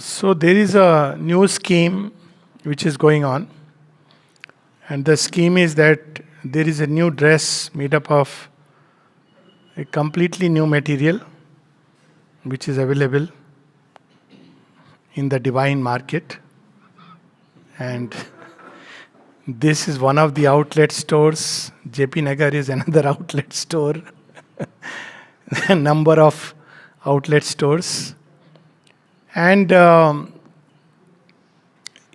So there is a new scheme which is going on, and the scheme is that there is a new dress made up of a completely new material which is available in the divine market, and this is one of the outlet stores. JP Nagar is another outlet store. A number of outlet stores, and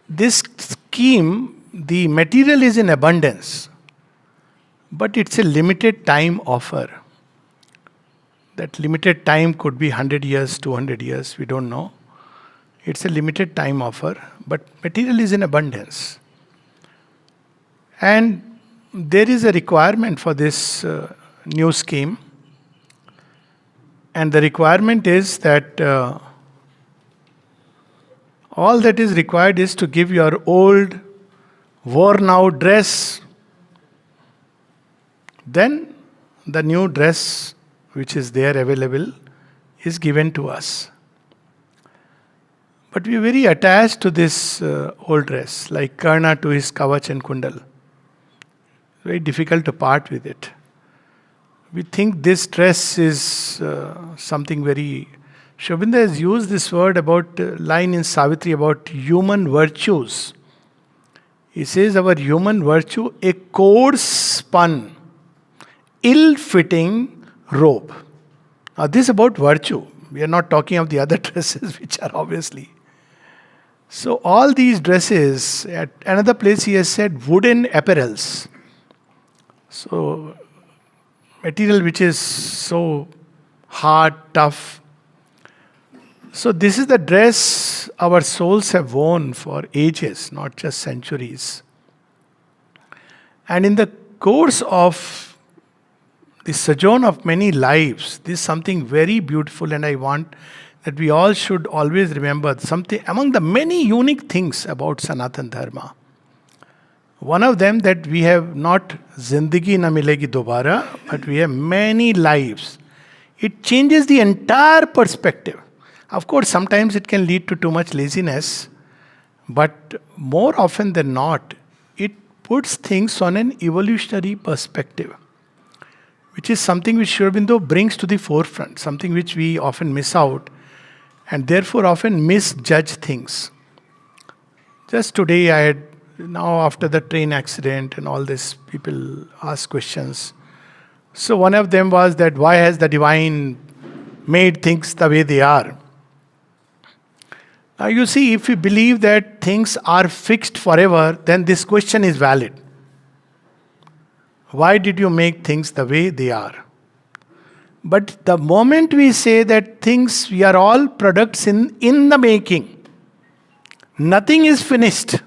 this scheme, the material is in abundance, but it's a limited time offer. That limited time could be 100 years, 200 years, we don't know. It's a limited time offer, but material is in abundance. And there is a requirement for this new scheme. And the requirement is that all that is required is to give your old, worn out dress. Then the new dress which is there available is given to us. But we are very attached to this old dress, like Karna to his Kavach and Kundal. Very difficult to part with it. We think this dress is something very... Sri Aurobindo has used this word about, line in Savitri about human virtues. He says our human virtue, a coarse spun, ill-fitting robe. Now this is about virtue. We are not talking of the other dresses which are obviously. So all these dresses, at another place he has said wooden apparels. So material which is so hard, tough. So this is the dress our souls have worn for ages, not just centuries. And in the course of the sojourn of many lives, this is something very beautiful, and I want that we all should always remember something among the many unique things about Sanatan Dharma. One of them that we have not Zindagi na milegi dobara, but we have many lives. It changes the entire perspective. Of course, sometimes it can lead to too much laziness, but more often than not, it puts things on an evolutionary perspective, which is something which Sri Aurobindo brings to the forefront, something which we often miss out and therefore often misjudge things. Just today I had, now after the train accident and all this, people ask questions. So one of them was that why has the divine made things the way they are? Now you see, if we believe that things are fixed forever, then this question is valid. Why did you make things the way they are? But the moment we say that things, we are all products in the making, nothing is finished,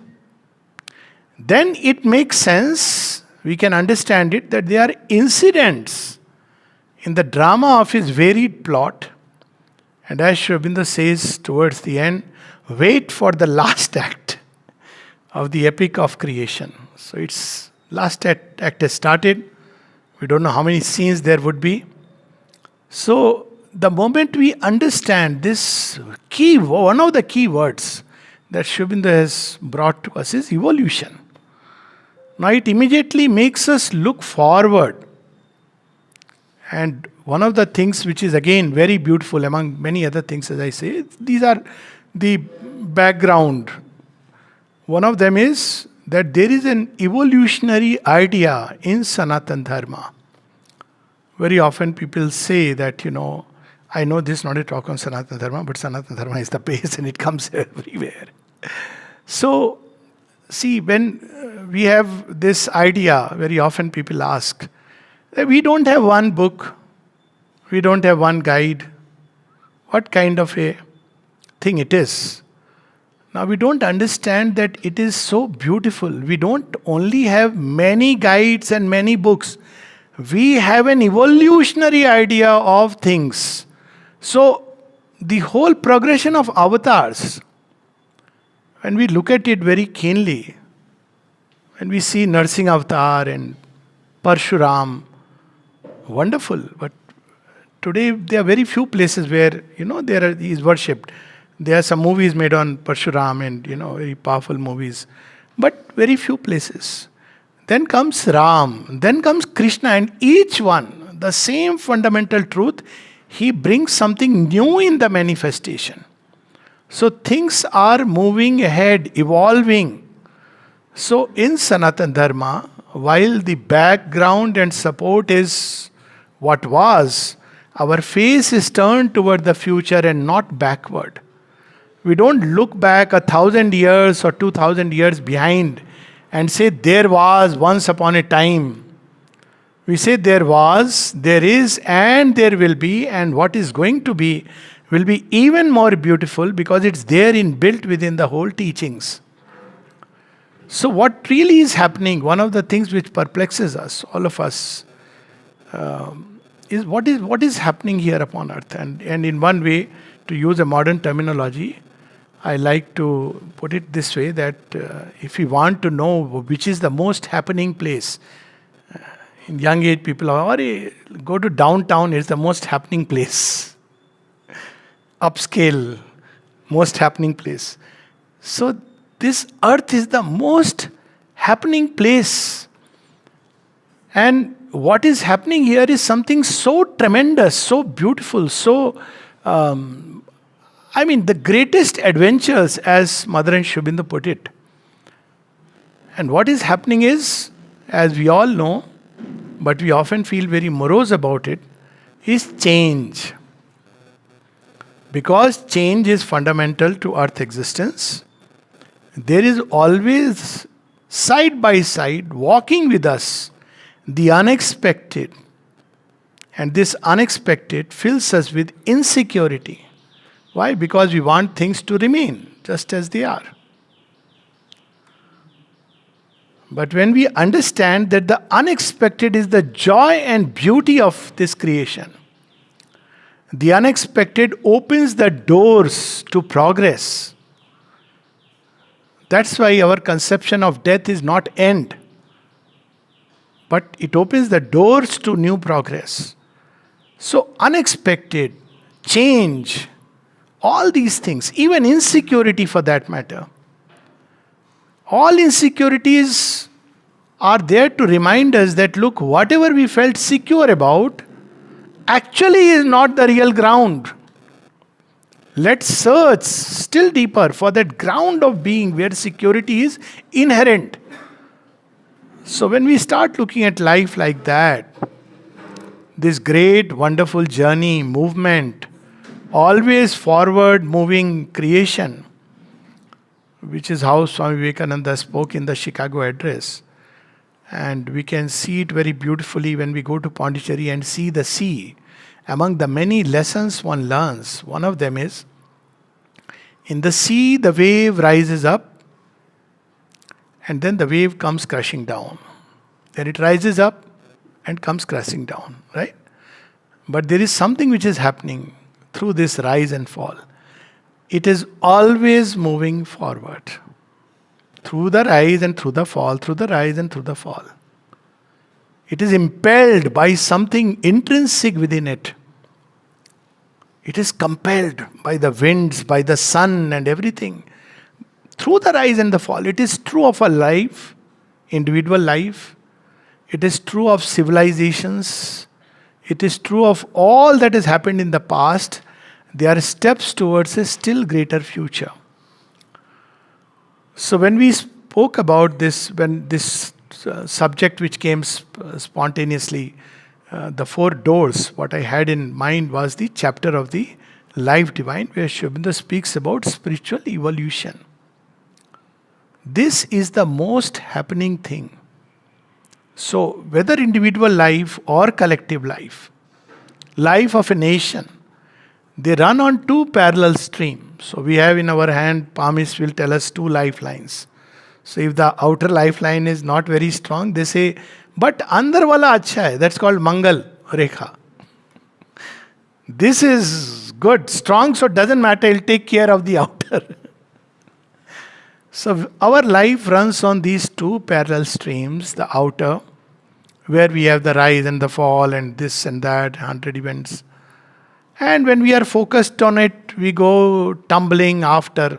then it makes sense, we can understand it, that they are incidents in the drama of his varied plot. And as Sri Aurobindo says towards the end, wait for the last act of the epic of creation. So it's last act has started. We don't know how many scenes there would be. So the moment we understand this key, one of the key words that Sri Aurobindo has brought to us is evolution. Now it immediately makes us look forward. And one of the things which is again very beautiful among many other things, as I say, these are the background. One of them is that there is an evolutionary idea in Sanatan Dharma. Very often people say that, I know this is not a talk on Sanatan Dharma, but Sanatan Dharma is the base and it comes everywhere. So, see, when we have this idea, very often people ask, we don't have one book, we don't have one guide. What kind of a thing it is? Now we don't understand that it is so beautiful. We don't only have many guides and many books. We have an evolutionary idea of things. So the whole progression of avatars, when we look at it very keenly, when we see Narsingh Avatar and Parshuram, wonderful. But today there are very few places where, he is worshipped. There are some movies made on Parshuram and, very powerful movies, but very few places. Then comes Ram, then comes Krishna, and each one, the same fundamental truth, he brings something new in the manifestation. So things are moving ahead, evolving. So in Sanatan Dharma, while the background and support is what was, our face is turned toward the future and not backward. We don't look back 1,000 years or 2,000 years behind and say, there was once upon a time. We say, there was, there is, and there will be, and what is going to be will be even more beautiful because it's there inbuilt within the whole teachings. So, what really is happening, one of the things which perplexes us, all of us, is what is happening here upon earth. And in one way, to use a modern terminology, I like to put it this way that if we want to know which is the most happening place, in young age people are, go to downtown, it's the most happening place. Upscale, most happening place. So this earth is the most happening place. And what is happening here is something so tremendous, so beautiful, so the greatest adventures, as Mother and Shubindu put it. And what is happening is, as we all know, but we often feel very morose about it, is change. Because change is fundamental to earth existence, there is always, side by side, walking with us, the unexpected. And this unexpected fills us with insecurity. Why? Because we want things to remain just as they are. But when we understand that the unexpected is the joy and beauty of this creation, the unexpected opens the doors to progress. That's why our conception of death is not end, but it opens the doors to new progress. So unexpected, change, all these things, even insecurity for that matter, all insecurities are there to remind us that, look, whatever we felt secure about actually is not the real ground. Let's search still deeper for that ground of being where security is inherent. So when we start looking at life like that, this great, wonderful journey, movement, always forward moving creation, which is how Swami Vivekananda spoke in the Chicago address. And we can see it very beautifully when we go to Pondicherry and see the sea. Among the many lessons one learns, one of them is, in the sea the wave rises up and then the wave comes crashing down. Then it rises up and comes crashing down, right? But there is something which is happening through this rise and fall. It is always moving forward. Through the rise and through the fall, through the rise and through the fall. It is impelled by something intrinsic within it. It is compelled by the winds, by the sun and everything. Through the rise and the fall. It is true of a life, individual life. It is true of civilizations. It is true of all that has happened in the past. They are steps towards a still greater future. So when we spoke about this, when this subject which came spontaneously, the four doors, what I had in mind was the chapter of the Life Divine, where Shubindu speaks about spiritual evolution. This is the most happening thing. So whether individual life or collective life, life of a nation, they run on two parallel streams. So we have in our hand, palmists will tell us two lifelines. So if the outer lifeline is not very strong, they say, but andar wala acha hai. That's called Mangal Rekha. This is good, strong, so it doesn't matter, it'll take care of the outer. So our life runs on these two parallel streams, the outer, where we have the rise and the fall and this and that, 100 events. And when we are focused on it, we go tumbling after.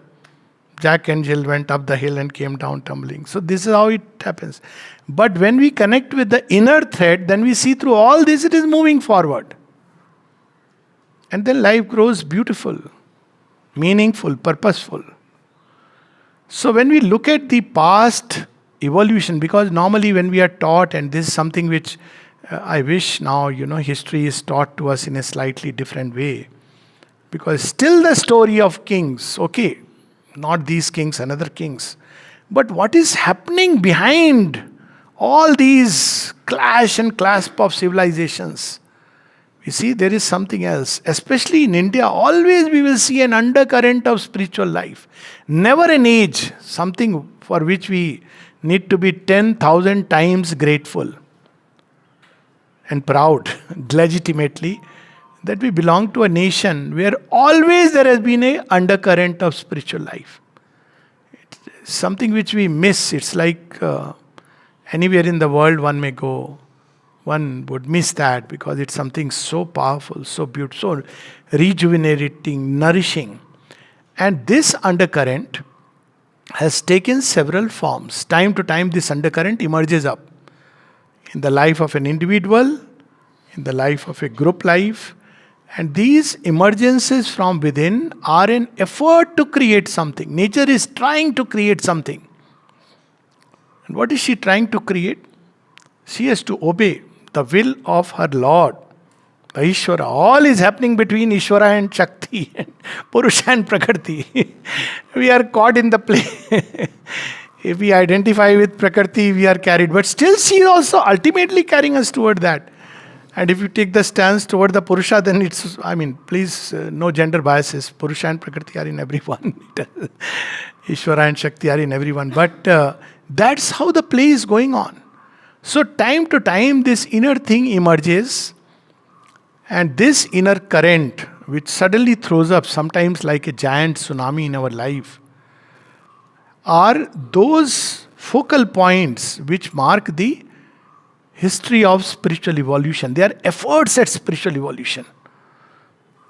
Jack and Jill went up the hill and came down tumbling. So this is how it happens. But when we connect with the inner thread, then we see through all this, it is moving forward. And then life grows beautiful, meaningful, purposeful. So when we look at the past evolution, because normally when we are taught, and this is something which I wish now, history is taught to us in a slightly different way. Because still the story of kings, okay, not these kings, another kings. But what is happening behind all these clash and clasp of civilizations? You see, there is something else. Especially in India, always we will see an undercurrent of spiritual life. Never an age, something for which we need to be 10,000 times grateful and proud, legitimately, that we belong to a nation where always there has been an undercurrent of spiritual life. It's something which we miss. It's like anywhere in the world one may go, one would miss that because it's something so powerful, so beautiful, so rejuvenating, nourishing. And this undercurrent has taken several forms. Time to time, this undercurrent emerges up in the life of an individual, in the life of a group life. And these emergences from within are an effort to create something. Nature is trying to create something. And what is she trying to create? She has to obey the will of her Lord, the Ishvara. All is happening between Ishvara and Shakti, and Purusha and Prakriti. We are caught in the play. If we identify with Prakriti, we are carried. But still, she is also ultimately carrying us toward that. And if you take the stance toward the Purusha, then it's, please, no gender biases. Purusha and Prakriti are in everyone. Ishvara and Shakti are in everyone. But that's how the play is going on. So time to time, this inner thing emerges. And this inner current, which suddenly throws up, sometimes like a giant tsunami in our life, are those focal points which mark the history of spiritual evolution. They are efforts at spiritual evolution.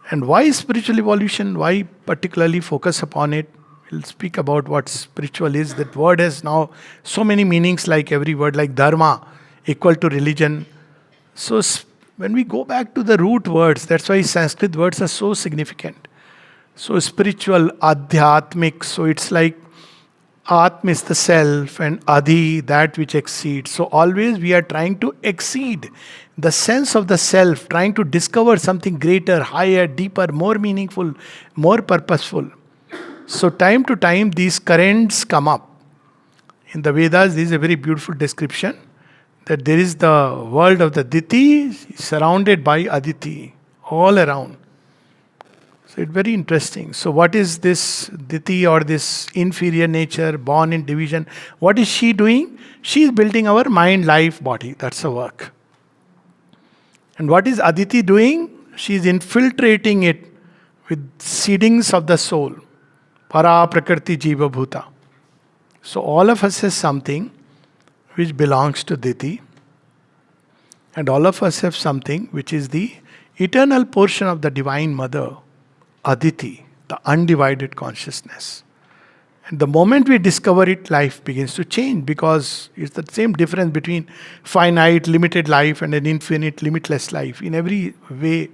And why spiritual evolution? Why particularly focus upon it? We'll speak about what spiritual is. That word has now so many meanings, like every word, like dharma, equal to religion. So when we go back to the root words, that's why Sanskrit words are so significant. So spiritual, adhyatmic, so it's like Atma is the self, and Adi, that which exceeds. So always we are trying to exceed the sense of the self, trying to discover something greater, higher, deeper, more meaningful, more purposeful. So time to time these currents come up. In the Vedas, this is a very beautiful description that there is the world of the Diti surrounded by Aditi all around. So it's very interesting. So what is this Diti, or this inferior nature born in division? What is she doing? She is building our mind, life, body. That's the work. And what is Aditi doing? She is infiltrating it with seedings of the soul. Para Prakriti Jiva Bhuta. So all of us has something which belongs to Diti. And all of us have something which is the eternal portion of the Divine Mother, Aditi, the undivided consciousness. And the moment we discover it, life begins to change, because it's the same difference between finite, limited life and an infinite, limitless life. In every way,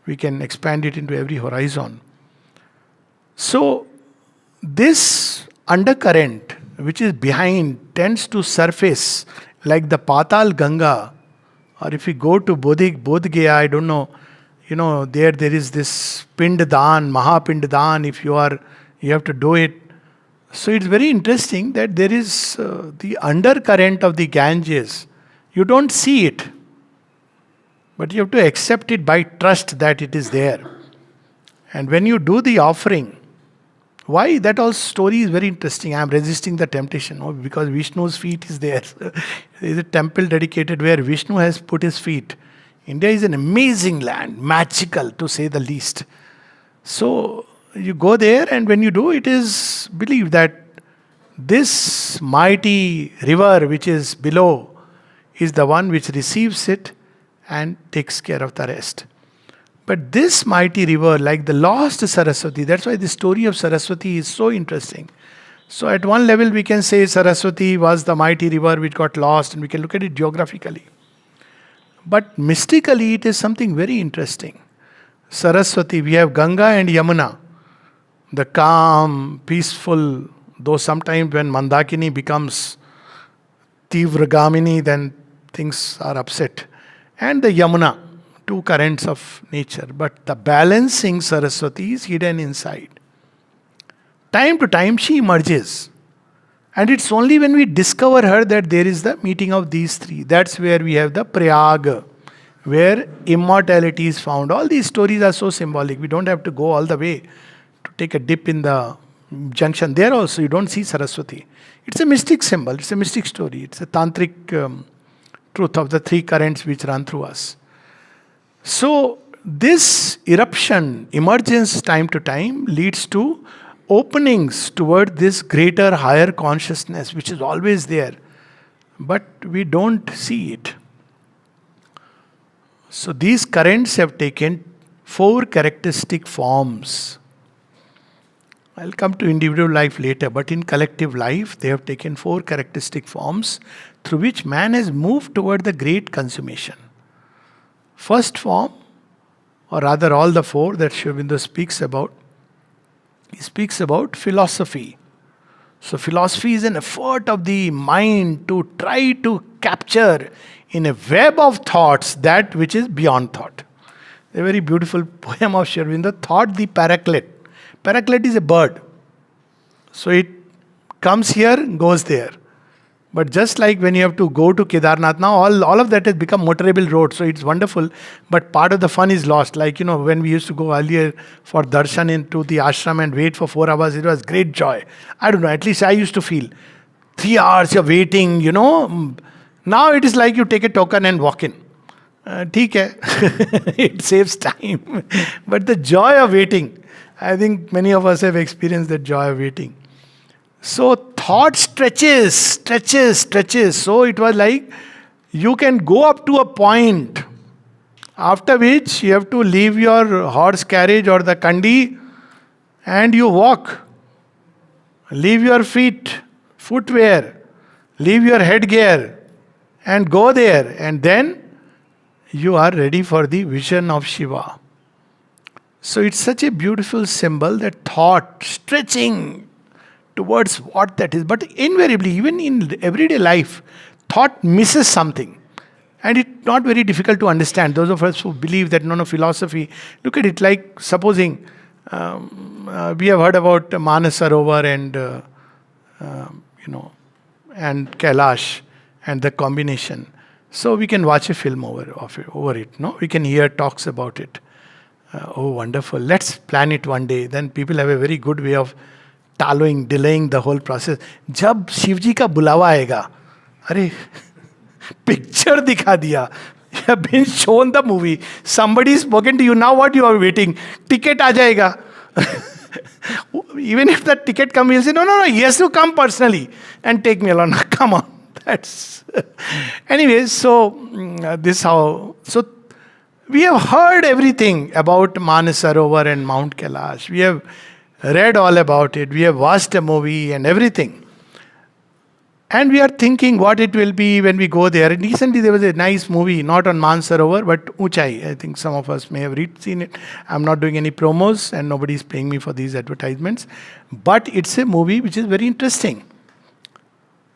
we can expand it into every horizon. So, this undercurrent, which is behind, tends to surface like the Patal Ganga, or if you go to Bodh Gaya, I don't know, there is this Pinddan, Mahapinddan, if you have to do it. So it's very interesting that there is the undercurrent of the Ganges. You don't see it, but you have to accept it by trust that it is there. And when you do the offering, why? That whole story is very interesting. I am resisting the temptation. Because Vishnu's feet is there. There is a temple dedicated where Vishnu has put his feet. India is an amazing land, magical to say the least. So you go there, and when you do, it is believed that this mighty river which is below is the one which receives it and takes care of the rest. But this mighty river, like the lost Saraswati, that's why the story of Saraswati is so interesting. So, at one level, we can say Saraswati was the mighty river which got lost, and we can look at it geographically. But mystically, it is something very interesting. Saraswati, we have Ganga and Yamuna, the calm, peaceful, though sometimes when Mandakini becomes Tivragamini, then things are upset. And the Yamuna, two currents of nature. But the balancing Saraswati is hidden inside. Time to time she emerges. And it's only when we discover her that there is the meeting of these three. That's where we have the Prayag, where immortality is found. All these stories are so symbolic. We don't have to go all the way to take a dip in the junction. There also you don't see Saraswati. It's a mystic symbol. It's a mystic story. It's a tantric truth of the three currents which run through us. So this eruption, emergence time to time leads to openings toward this greater, higher consciousness which is always there. But we don't see it. So these currents have taken 4 characteristic forms. I'll come to individual life later, but in collective life, they have taken 4 characteristic forms through which man has moved toward the great consummation. First form, or rather all the 4 that Sri Aurobindo speaks about, he speaks about philosophy. So philosophy is an effort of the mind to try to capture in a web of thoughts that which is beyond thought. A very beautiful poem of Sri Aurobindo, Thought the Paraclet. Paraclet is a bird. So it comes here, goes there. But just like when you have to go to Kedarnath, now all of that has become motorable road. So it's wonderful. But part of the fun is lost. Like, when we used to go earlier for darshan into the ashram and wait for 4 hours, it was great joy. I don't know, at least I used to feel. 3 hours you're waiting, Now it is like you take a token and walk in. ठीक है. It saves time. But the joy of waiting, I think many of us have experienced that joy of waiting. So thought stretches. So it was like you can go up to a point after which you have to leave your horse carriage or the kandi and you walk. Leave your footwear, leave your headgear and go there, and then you are ready for the vision of Shiva. So it's such a beautiful symbol, that thought stretching towards what that is. But invariably, even in everyday life, thought misses something. And it's not very difficult to understand. Those of us who believe that philosophy, look at it like supposing we have heard about Manasarovar and Kailash and the combination. So we can watch a film over it. No, we can hear talks about it. Oh, wonderful! Let's plan it one day. Then people have a very good way of delaying the whole process. जब शिव जी का बुलावा आएगा, अरे picture दिखा दिया. You have been shown the movie. Somebody is spoken to you. Now what you are waiting? Ticket आ जाएगा. Even if the ticket comes, you'll say, no, he has to come personally and take me along. Come on. That's anyways. So this how. So we have heard everything about Manasarovar and Mount Kailash. We have read all about it. We have watched a movie and everything. And we are thinking what it will be when we go there. And recently there was a nice movie, not on Manasarovar, but Uchai. I think some of us may have seen it. I'm not doing any promos and nobody is paying me for these advertisements. But it's a movie which is very interesting.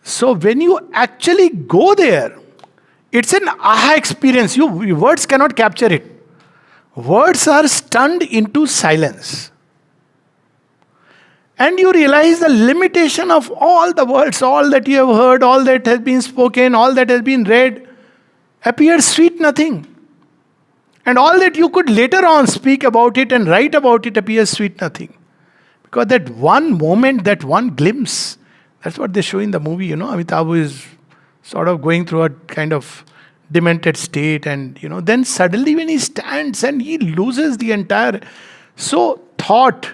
So when you actually go there, it's an aha experience. Your words cannot capture it. Words are stunned into silence. And you realize the limitation of all the words, all that you have heard, all that has been spoken, all that has been read, appears sweet nothing. And all that you could later on speak about it and write about it appears sweet nothing. Because that one moment, that one glimpse, that's what they show in the movie, Amitabh is sort of going through a kind of demented state, and then suddenly when he stands and he loses the entire. So thought,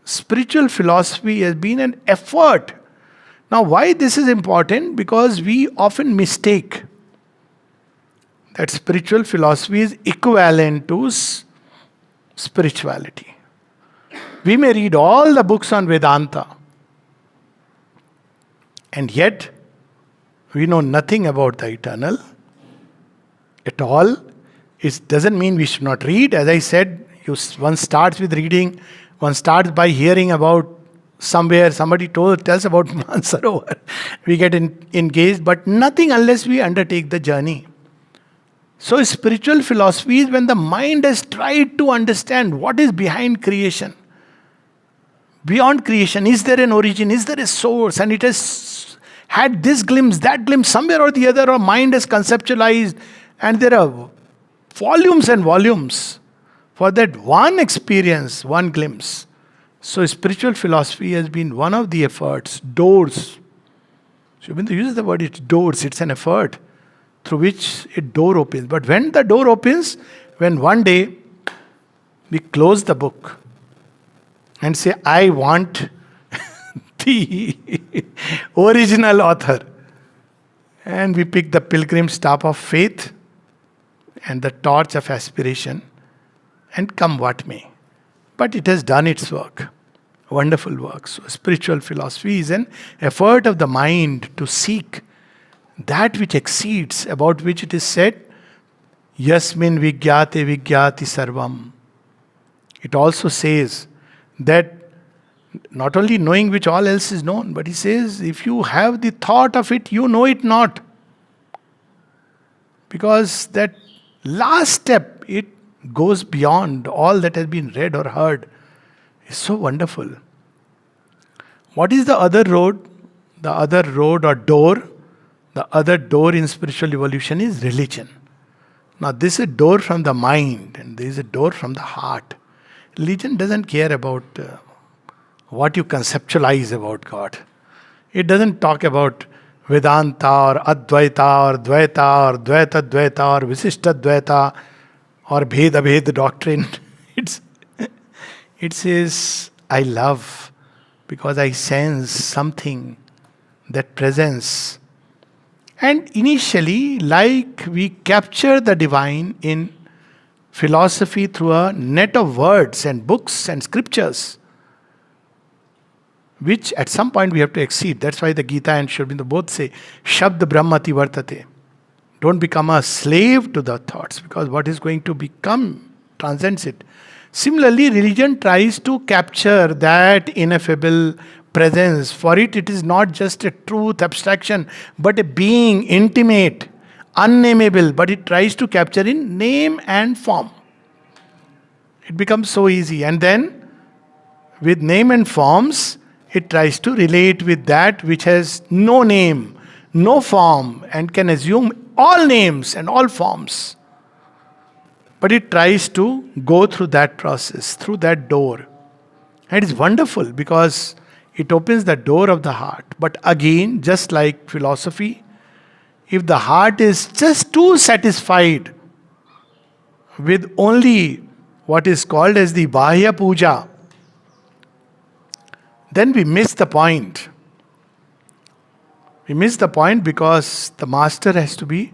spiritual philosophy has been an effort. Now why this is important? Because we often mistake that spiritual philosophy is equivalent to spirituality. We may read all the books on Vedanta, and yet we know nothing about the eternal at all. It doesn't mean we should not read. As I said, one starts with reading, one starts by hearing about somewhere, somebody tells about Mansarovar. We get engaged, but nothing unless we undertake the journey. So spiritual philosophy is when the mind has tried to understand what is behind creation. Beyond creation, is there an origin? Is there a source? And it has had this glimpse, that glimpse, somewhere or the other, our mind has conceptualized, and there are volumes and volumes for that one experience, one glimpse. So spiritual philosophy has been one of the efforts, doors. Shubhendu uses the word, it's doors, it's an effort through which a door opens. But when the door opens, when one day we close the book and say, I want the original author. And we pick the pilgrim staff of faith and the torch of aspiration, and come what may. But it has done its work. Wonderful work. So spiritual philosophy is an effort of the mind to seek that which exceeds, about which it is said, Yasmin vigyate vigyati sarvam. It also says that not only knowing which all else is known, but he says, if you have the thought of it, you know it not. Because that last step, it goes beyond all that has been read or heard. It's so wonderful. What is the other road? The other road or door, the other door in spiritual evolution is religion. Now this is a door from the mind and there is a door from the heart. Religion doesn't care about what you conceptualize about God. It doesn't talk about Vedanta or Advaita or Dvaita or Dvaita Dvaita or Visishta Dvaita or Bheda Bhed doctrine. It says, I love because I sense something, that presence. And initially, like we capture the divine in philosophy through a net of words and books and scriptures, which at some point we have to exceed. That's why the Gita and Shri Aurobindo both say, Shabd Brahmati Vartate. Don't become a slave to the thoughts, because what is going to become transcends it. Similarly, religion tries to capture that ineffable presence. For it, it is not just a truth abstraction, but a being intimate, unnameable, but it tries to capture in name and form. It becomes so easy. And then, with name and forms, it tries to relate with that which has no name, no form, and can assume all names and all forms. But it tries to go through that process, through that door. And it's wonderful because it opens the door of the heart. But again, just like philosophy, if the heart is just too satisfied with only what is called as the Bahya Puja, then we miss the point. We miss the point because the master has to be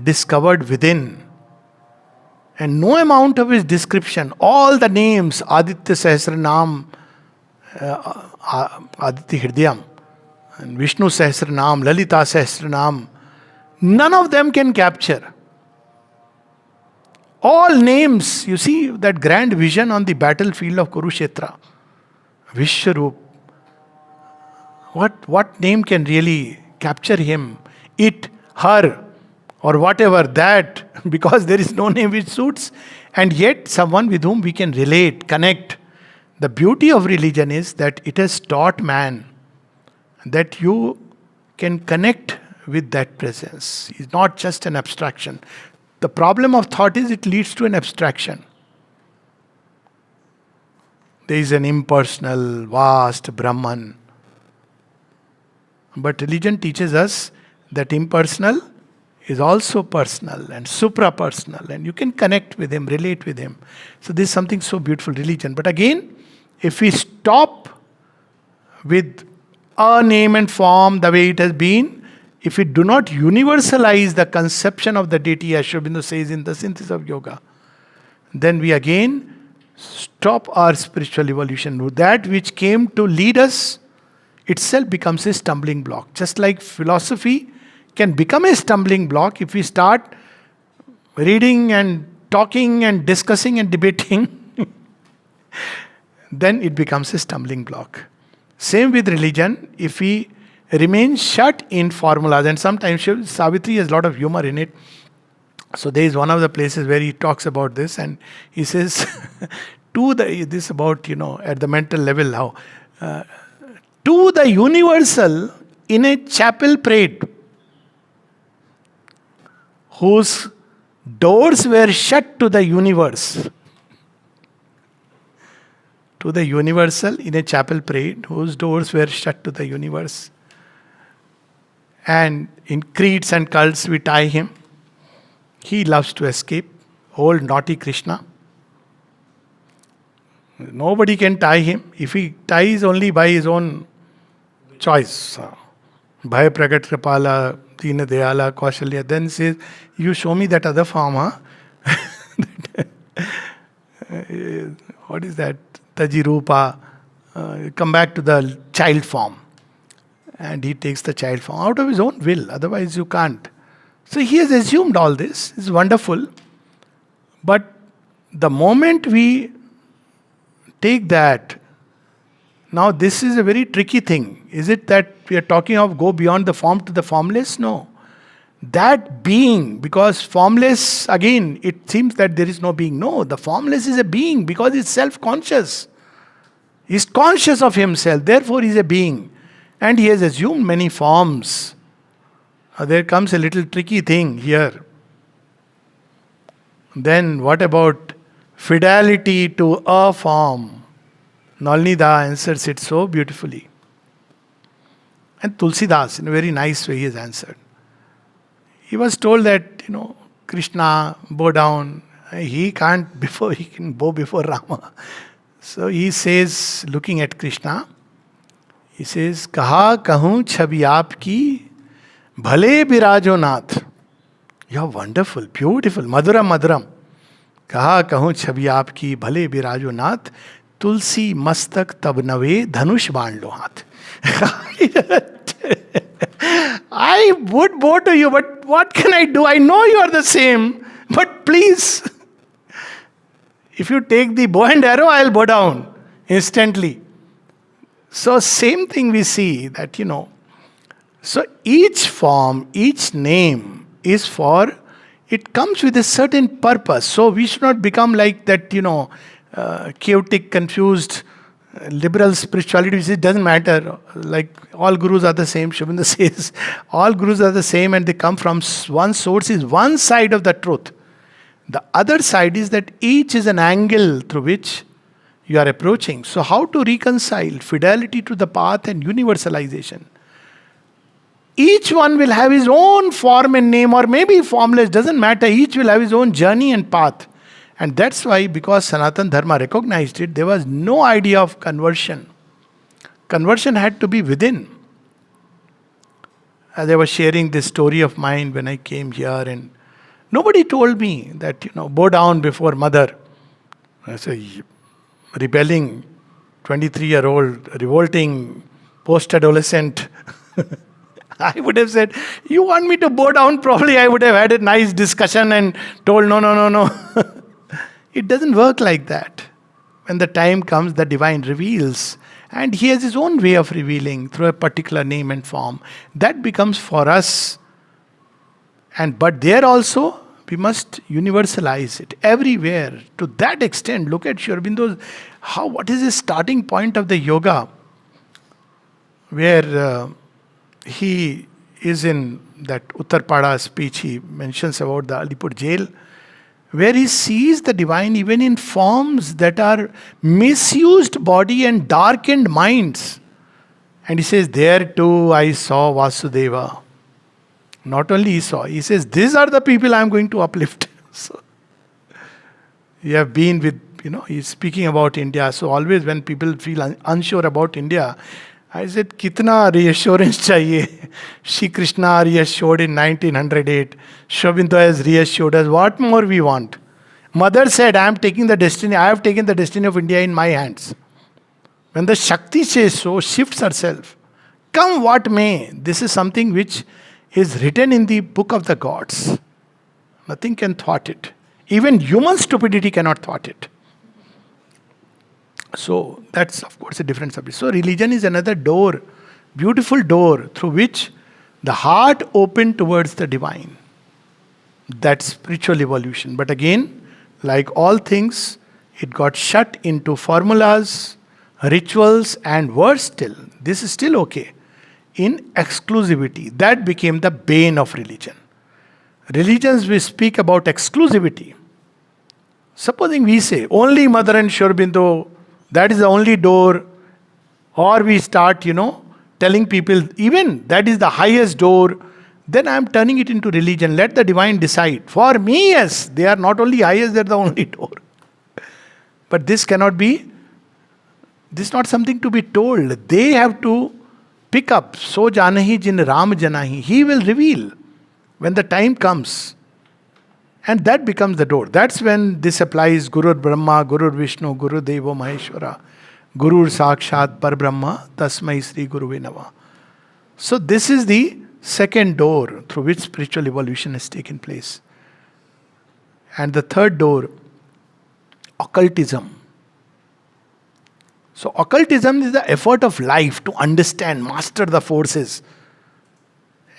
discovered within. And no amount of his description, all the names, Aditya Sahasranam, Aditya Hridayam, and Vishnu Sahasranam, Lalita Sahasranam, none of them can capture. All names, you see that grand vision on the battlefield of Kurukshetra, Vishwarup. What name can really capture him? It, her, or whatever that, because there is no name which suits, and yet someone with whom we can relate, connect. The beauty of religion is that it has taught man that you can connect with that presence. It's not just an abstraction. The problem of thought is it leads to an abstraction. There is an impersonal, vast Brahman. But religion teaches us that impersonal is also personal and supra-personal, and you can connect with him, relate with him. So this is something so beautiful, religion. But again, if we stop with a name and form the way it has been, if we do not universalize the conception of the deity, as Sri Aurobindo says in the Synthesis of Yoga, then we again stop our spiritual evolution. That which came to lead us itself becomes a stumbling block. Just like philosophy can become a stumbling block if we start reading and talking and discussing and debating, then it becomes a stumbling block. Same with religion. If we remain shut in formulas, and sometimes Savitri has a lot of humor in it. So there is one of the places where he talks about this, and he says, this about, at the mental level, how to the universal in a chapel prayed, whose doors were shut to the universe. To the universal in a chapel prayed, whose doors were shut to the universe. And in creeds and cults we tie him. He loves to escape. Old naughty Krishna. Nobody can tie him. If he ties only by his own choice. Bhaya Pragat Kripala, Tina Deyala, Kaushalya. Then says, you show me that other form, huh? What is that? Tajirupa. Come back to the child form. And he takes the child form out of his own will. Otherwise you can't. So he has assumed all this. It's wonderful. But the moment we take that, now this is a very tricky thing. Is it that we are talking of go beyond the form to the formless? No. That being, because formless, again, it seems that there is no being. No, the formless is a being because it's self-conscious. He's conscious of himself, therefore he is a being. And he has assumed many forms. There comes a little tricky thing here. Then what about fidelity to a form? Nalnida answers it so beautifully. And Tulsidas, in a very nice way, he has answered. He was told that, Krishna, bow down. He can bow before Rama. So he says, looking at Krishna, he says, Kaha kahun chhabi aapki, bhale birajo nath. You are wonderful, beautiful, maduram maduram. Kaha kahun chhabi aapki, bhale birajo nath, tulsi mastak tab nave, dhanush baan lo haath. I would bow to you, but what can I do? I know you are the same, but please, if you take the bow and arrow, I'll bow down instantly. So same thing we see that, so each form, each name is for, it comes with a certain purpose. So we should not become like that, chaotic, confused, liberal spirituality, which it doesn't matter. Like all gurus are the same, Shubinda says. All gurus are the same and they come from one source, is one side of the truth. The other side is that each is an angle through which you are approaching. So how to reconcile fidelity to the path and universalization? Each one will have his own form and name, or maybe formless, doesn't matter. Each will have his own journey and path. And that's why, because Sanatana Dharma recognized it, there was no idea of conversion. Conversion had to be within. As I was sharing this story of mine when I came here, and nobody told me that, bow down before mother. I say, rebelling, 23-year-old, revolting, post-adolescent. I would have said, you want me to bow down? Probably I would have had a nice discussion and told, no. It doesn't work like that. When the time comes, the divine reveals. And he has his own way of revealing through a particular name and form. That becomes for us. But there also, we must universalize it everywhere. To that extent, look at Sri Aurobindo's, what is the starting point of the yoga? Where he is in that Uttarpada speech, he mentions about the Alipur jail, where he sees the divine even in forms that are misused body and darkened minds. And he says, there too I saw Vasudeva. Not only he saw, he says, these are the people I am going to uplift. So, you have been with, he's speaking about India. So always when people feel unsure about India, I said, kitna reassurance chahiye? Shri Krishna reassured in 1908. Sri Aurobindo has reassured us. What more we want? Mother said, I have taken the destiny of India in my hands. When the Shakti says so, shifts herself. Come what may, this is something which is written in the book of the gods. Nothing can thwart it. Even human stupidity cannot thwart it. So that's of course a different subject. So religion is another door, beautiful door through which the heart opened towards the divine. That's spiritual evolution. But again, like all things, it got shut into formulas, rituals, and worse still, this is still okay, in exclusivity. That became the bane of religion. Religions we speak about exclusivity. Supposing we say only Mother and Sri Aurobindo, that is the only door, or we start, telling people even that is the highest door, then I am turning it into religion. Let the divine decide. For me, yes, they are not only highest, they are the only door. But this cannot be, this is not something to be told. They have to pick up. So janahi jin Ram janahi. He will reveal when the time comes. And that becomes the door. That's when this applies. Gurur Brahma, Gurur Vishnu, Guru Devo Maheshwara, Gurur Sakshat Par Brahma, Tasmai Sri Guruve Nama. So this is the second door through which spiritual evolution has taken place. And the third door, occultism. So occultism is the effort of life to understand, master the forces.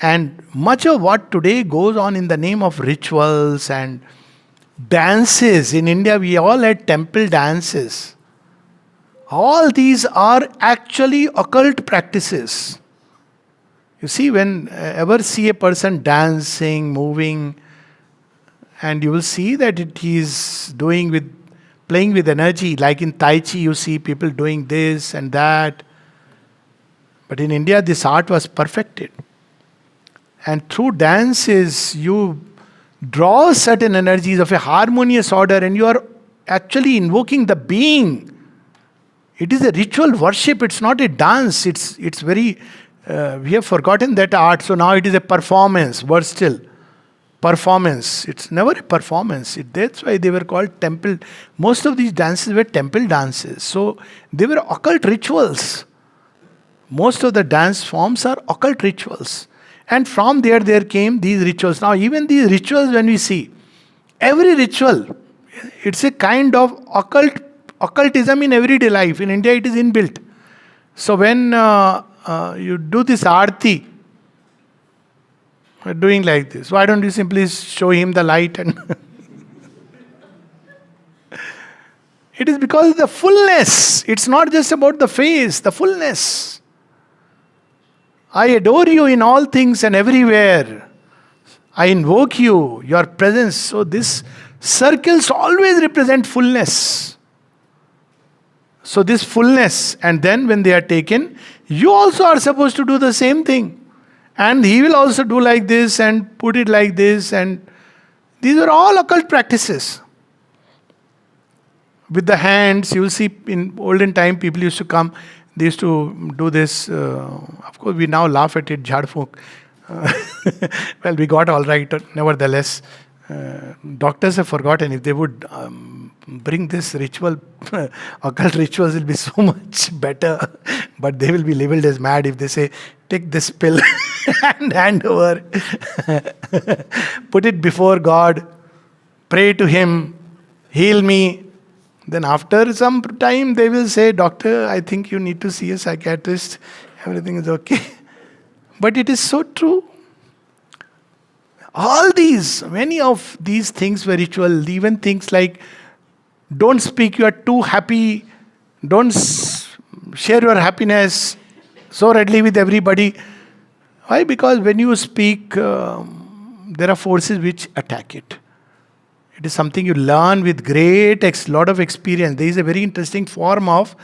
And much of what today goes on in the name of rituals and dances, in India we all had temple dances. All these are actually occult practices. You see, when ever see a person dancing, moving, and you will see that he is playing with energy. Like in Tai Chi, you see people doing this and that. But in India, this art was perfected. And through dances, you draw certain energies of a harmonious order, and you are actually invoking the being. It is a ritual worship. It's not a dance. It's very. We have forgotten that art. So now it is a performance. Word still. Performance. It's never a performance. That's why they were called temple. Most of these dances were temple dances. So they were occult rituals. Most of the dance forms are occult rituals. And from there came these rituals. Now even these rituals, when we see, every ritual, it's a kind of occultism in everyday life. In India, it is inbuilt. So when you do this aarti, doing like this, why don't you simply show him the light? And it is because of the fullness. It's not just about the face, the fullness. I adore you in all things and everywhere. I invoke you, your presence. So these circles always represent fullness. So this fullness, and then when they are taken, you also are supposed to do the same thing. And he will also do like this and put it like this. And these are all occult practices. With the hands, you will see in olden time people used to come. They used to do this. Of course, we now laugh at it, jhadfuk. Well, we got all right. Nevertheless, doctors have forgotten. If they would bring this ritual, occult rituals will be so much better. But they will be labeled as mad if they say, take this pill and hand over. Put it before God. Pray to Him. Heal me. Then after some time, they will say, Doctor, I think you need to see a psychiatrist. Everything is okay. But it is so true. Many of these things were ritual. Even things like, don't speak, you are too happy. Don't share your happiness so readily with everybody. Why? Because when you speak, there are forces which attack it. It is something you learn with lot of experience. There is a very interesting form of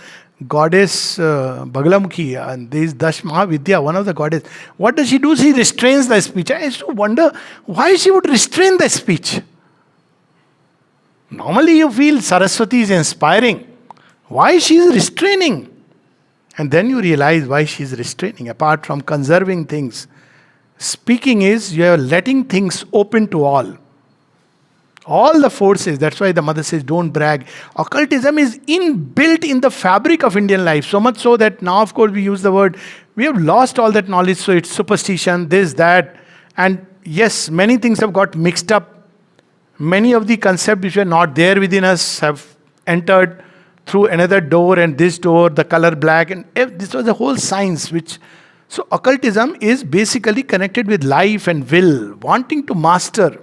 goddess Bagalamukhi, and there is Dash Mahavidya, one of the goddess. What does she do? She restrains the speech. I used to wonder why she would restrain the speech. Normally you feel Saraswati is inspiring. Why she is restraining? And then you realize why she is restraining. Apart from conserving things, speaking is you are letting things open to all. All the forces. That's why the mother says, don't brag. Occultism is inbuilt in the fabric of Indian life. So much so that now, of course, we use the word, we have lost all that knowledge. So it's superstition, this, that. And yes, many things have got mixed up. Many of the concepts which were not there within us have entered through another door, and this door, the color black. And this was a whole science which. So occultism is basically connected with life and will, wanting to master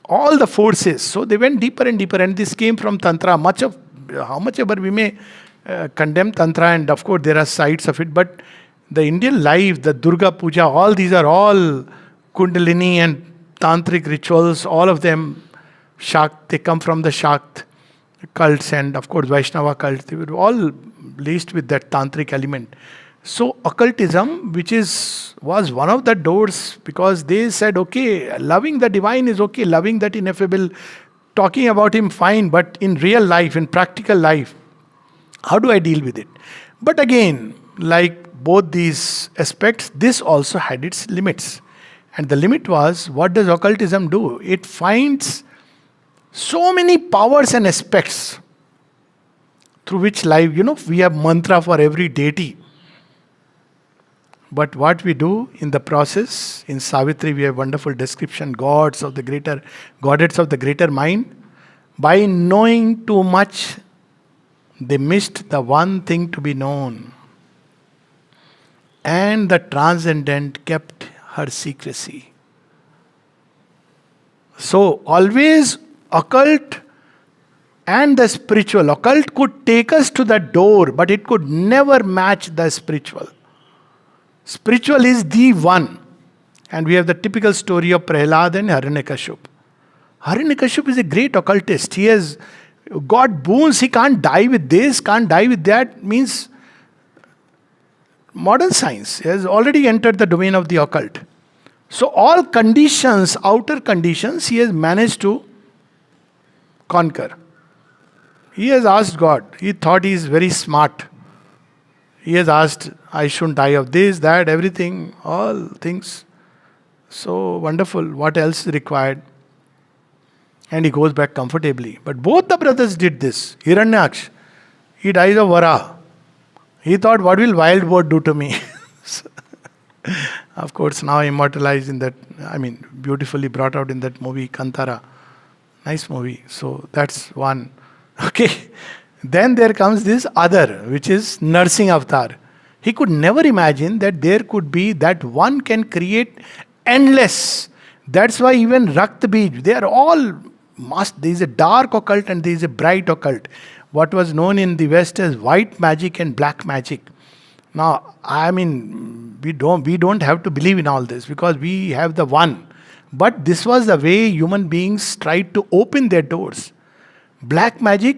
all the forces. So they went deeper and deeper, and this came from Tantra. Much of, how much ever we may condemn Tantra, and of course there are sides of it, but the Indian life, the Durga Puja, all these are all Kundalini and Tantric rituals, all of them, Shakt, they come from the Shakt cults, and of course Vaishnava cults, they were all laced with that Tantric element. So occultism, which was one of the doors, because they said, okay, loving the divine is okay, loving that ineffable, talking about him fine, but in real life, in practical life, how do I deal with it? But again, like both these aspects, this also had its limits. And the limit was, what does occultism do? It finds so many powers and aspects through which life, we have mantra for every deity. But what we do in the process, in Savitri we have wonderful description, goddess of the greater mind. By knowing too much, they missed the one thing to be known. And the transcendent kept her secrecy. So always occult and the spiritual. Occult could take us to the door, but it could never match the spiritual. Spiritual is the one. And we have the typical story of Prahlad and Hiranyakashipu. Hiranyakashipu is a great occultist. He has got boons. He can't die with this, can't die with that. Means modern science has already entered the domain of the occult. So all conditions, outer conditions, he has managed to conquer. He has asked God. He thought he is very smart. He has asked, I shouldn't die of this, that, everything, all things. So wonderful. What else is required? And he goes back comfortably. But both the brothers did this. Hiranyaksh, he dies of Vara. He thought, what will wild boar do to me? Of course, now immortalized in that, beautifully brought out in that movie, Kantara. Nice movie. So that's one. Okay. Then there comes this other, which is nursing avatar. He could never imagine that there could be, that one can create endless. That's why even Rakt Bij, they are all, there is a dark occult and there is a bright occult. What was known in the West as white magic and black magic. Now, we don't have to believe in all this because we have the one. But this was the way human beings tried to open their doors. Black magic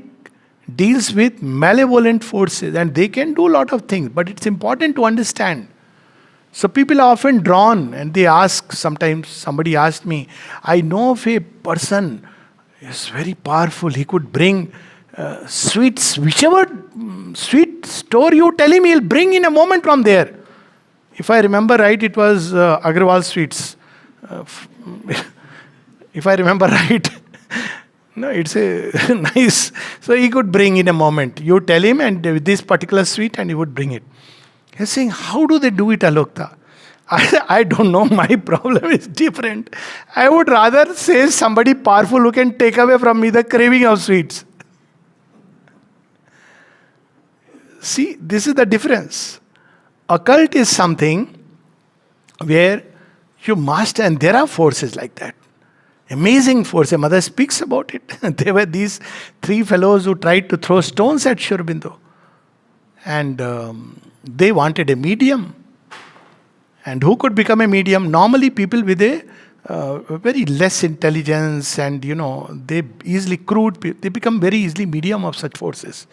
deals with malevolent forces and they can do a lot of things, but it's important to understand. So people are often drawn and they ask, sometimes somebody asked me, I know of a person is very powerful, he could bring sweets, whichever sweet store you tell him, he'll bring in a moment from there. If I remember right, it was Agrawal Sweets. If I remember right. No, it's a nice. So he could bring in a moment. You tell him and with this particular sweet and he would bring it. He's saying, how do they do it, Alokta? I don't know. My problem is different. I would rather say somebody powerful who can take away from me the craving of sweets. See, this is the difference. Occult is something where you master, and there are forces like that. Amazing force. A mother speaks about it. There were these three fellows who tried to throw stones at Sri Aurobindo. And they wanted a medium. And who could become a medium? Normally people with a very less intelligence and, they easily crude, they become very easily medium of such forces.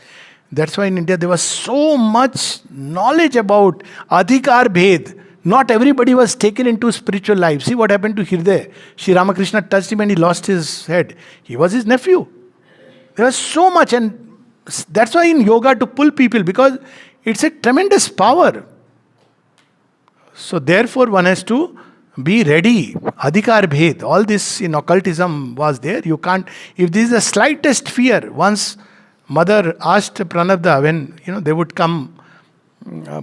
That's why in India there was so much knowledge about Adhikar Bhed. Not everybody was taken into spiritual life. See what happened to Hriday. Sri Ramakrishna touched him and he lost his head. He was his nephew. There was so much, and that's why in yoga to pull people, because it's a tremendous power. So therefore one has to Be ready. Adhikar bhed. All this in occultism was there. You can't. If there is the slightest fear, once mother asked Pranabda when they would come.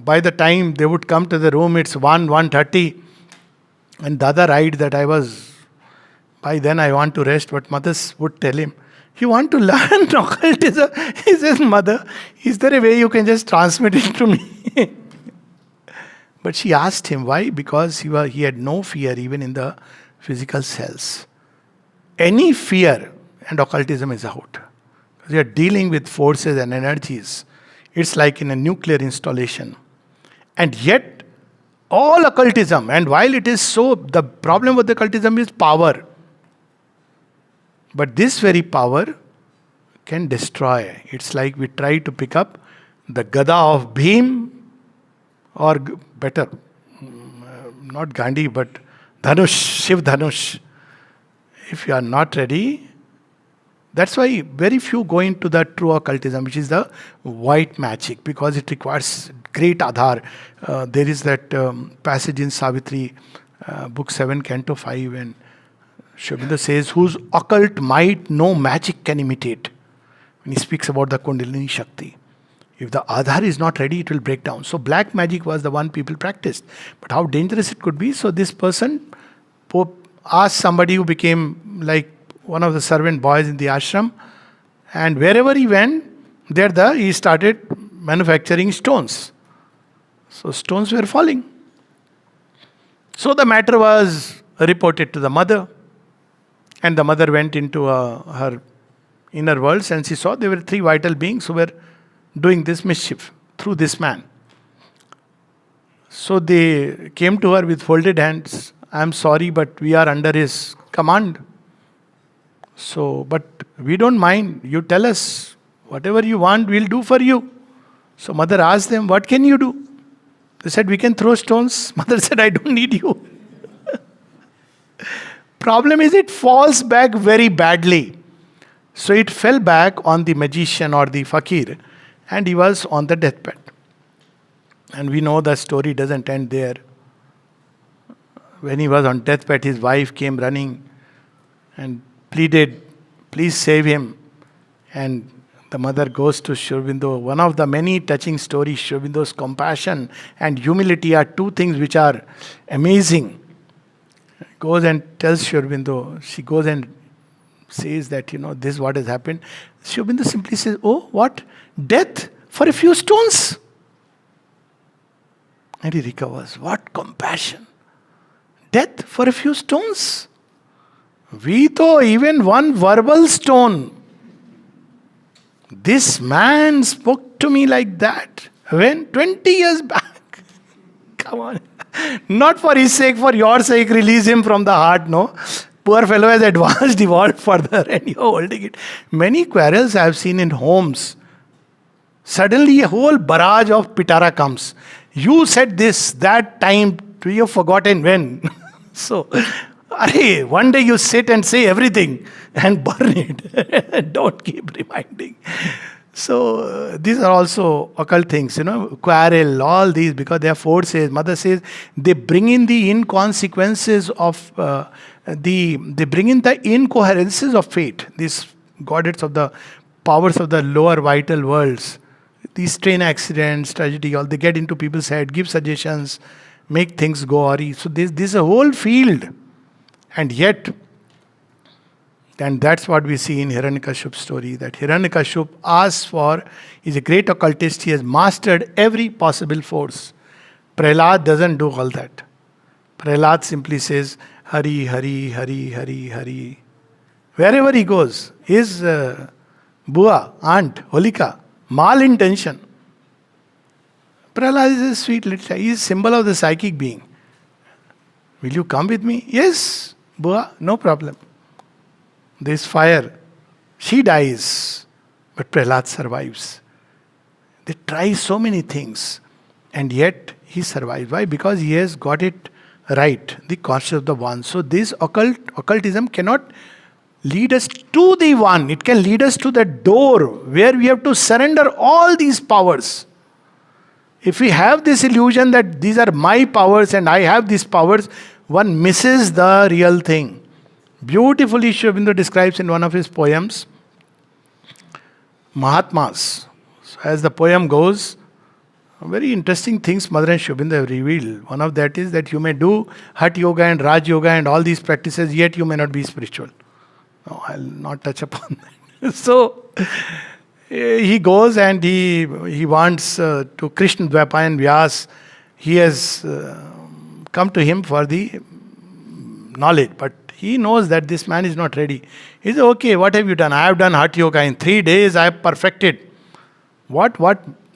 By the time they would come to the room, it's 1:30, and Dada writes that I was. By then I want to rest, but mother would tell him, "You want to learn occultism?" He says, "Mother, is there a way you can just transmit it to me?" But she asked him why, because he had no fear even in the physical cells. Any fear and occultism is out. Because you are dealing with forces and energies. It's like in a nuclear installation. And yet, all occultism, and while it is so, the problem with occultism is power. But this very power can destroy. It's like we try to pick up the Gada of Bhim, or better, not Gandhi, but Dhanush, Shiv Dhanush. If you are not ready, that's why very few go into the true occultism, which is the white magic, because it requires great adhar. There is that passage in Savitri, book 7, canto 5, and Sri Aurobindo says, whose occult might no magic can imitate. When he speaks about the Kundalini Shakti. If the Adhar is not ready, it will break down. So black magic was the one people practiced. But how dangerous it could be. So this person asked somebody who became like one of the servant boys in the ashram. And wherever he went, he started manufacturing stones. So stones were falling. So the matter was reported to the mother. And the mother went into her inner worlds, and she saw there were 3 vital beings who were doing this mischief through this man. So they came to her with folded hands. I am sorry, but we are under his command. So, but we don't mind. You tell us whatever you want, we'll do for you. So mother asked them, what can you do? They said, we can throw stones. Mother said, I don't need you. Problem is, it falls back very badly. So it fell back on the magician or the fakir, and he was on the deathbed. And we know the story doesn't end there. When he was on deathbed, his wife came running and pleaded, please save him. And the mother goes to Sri Aurobindo. One of the many touching stories, Sri Aurobindo's compassion and humility are 2 things which are amazing. Goes and tells Sri Aurobindo, she goes and says that, this is what has happened. Sri Aurobindo simply says, oh, what? Death for a few stones? And he recovers. What compassion! Death for a few stones? We thought even one verbal stone. This man spoke to me like that. When? 20 years back. Come on. Not for his sake, for your sake, release him from the heart, no. Poor fellow has advanced, evolved further, and you're holding it. Many quarrels I have seen in homes. Suddenly a whole barrage of pitara comes. You said this, that time, you have forgotten when. So, one day you sit and say everything and burn it. Don't keep reminding. So, these are also occult things, quarrel, all these, because they are forces. Mother says they bring in the inconsequences of, they bring in the incoherences of fate. These goddess of the powers of the lower vital worlds. These train accidents, tragedy, all they get into people's head, give suggestions, make things go awry. So, this is a whole field. And yet, and that's what we see in Hiranyakaship's story, that Hiranyakaship asks for, he's a great occultist, he has mastered every possible force. Prahlad doesn't do all that. Prahlad simply says, Hari, Hari, Hari, Hari, Hari. Wherever he goes, his Bua, aunt, Holika, malintention. Prahlad is a sweet little, he is a symbol of the psychic being. Will you come with me? Yes, Bua, no problem. This fire, she dies, but Prahlad survives. They try so many things, and yet he survives. Why? Because he has got it right, the consciousness of the one. So this occultism cannot lead us to the one. It can lead us to the door where we have to surrender all these powers. If we have this illusion that these are my powers and I have these powers, one misses the real thing. Beautifully, Sri Aurobindo describes in one of his poems, Mahatmas. So as the poem goes, very interesting things Mother and Sri Aurobindo have revealed. One of that is that you may do Hatha Yoga and Raj Yoga and all these practices, yet you may not be spiritual. No, I'll not touch upon that. So, he goes and he wants to Krishna Dvaipayan Vyas. He has come to him for the knowledge, but he knows that this man is not ready. He says, okay, what have you done? I have done Hatha Yoga. In 3 days I have perfected. What?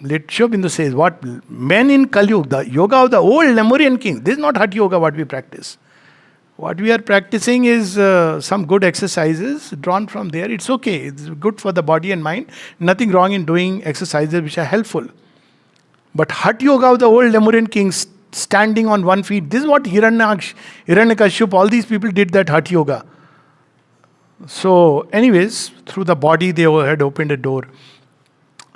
Let Sri Aurobindo says, what men in Kali Yuga, the yoga of the old Lemurian kings. This is not Hatha Yoga what we practice. What we are practicing is some good exercises drawn from there. It's okay. It's good for the body and mind. Nothing wrong in doing exercises which are helpful. But Hatha Yoga of the old Lemurian kings, standing on one feet. This is what Hiranyakashipu, all these people did that Hatha Yoga. So, anyways, through the body they had opened a door.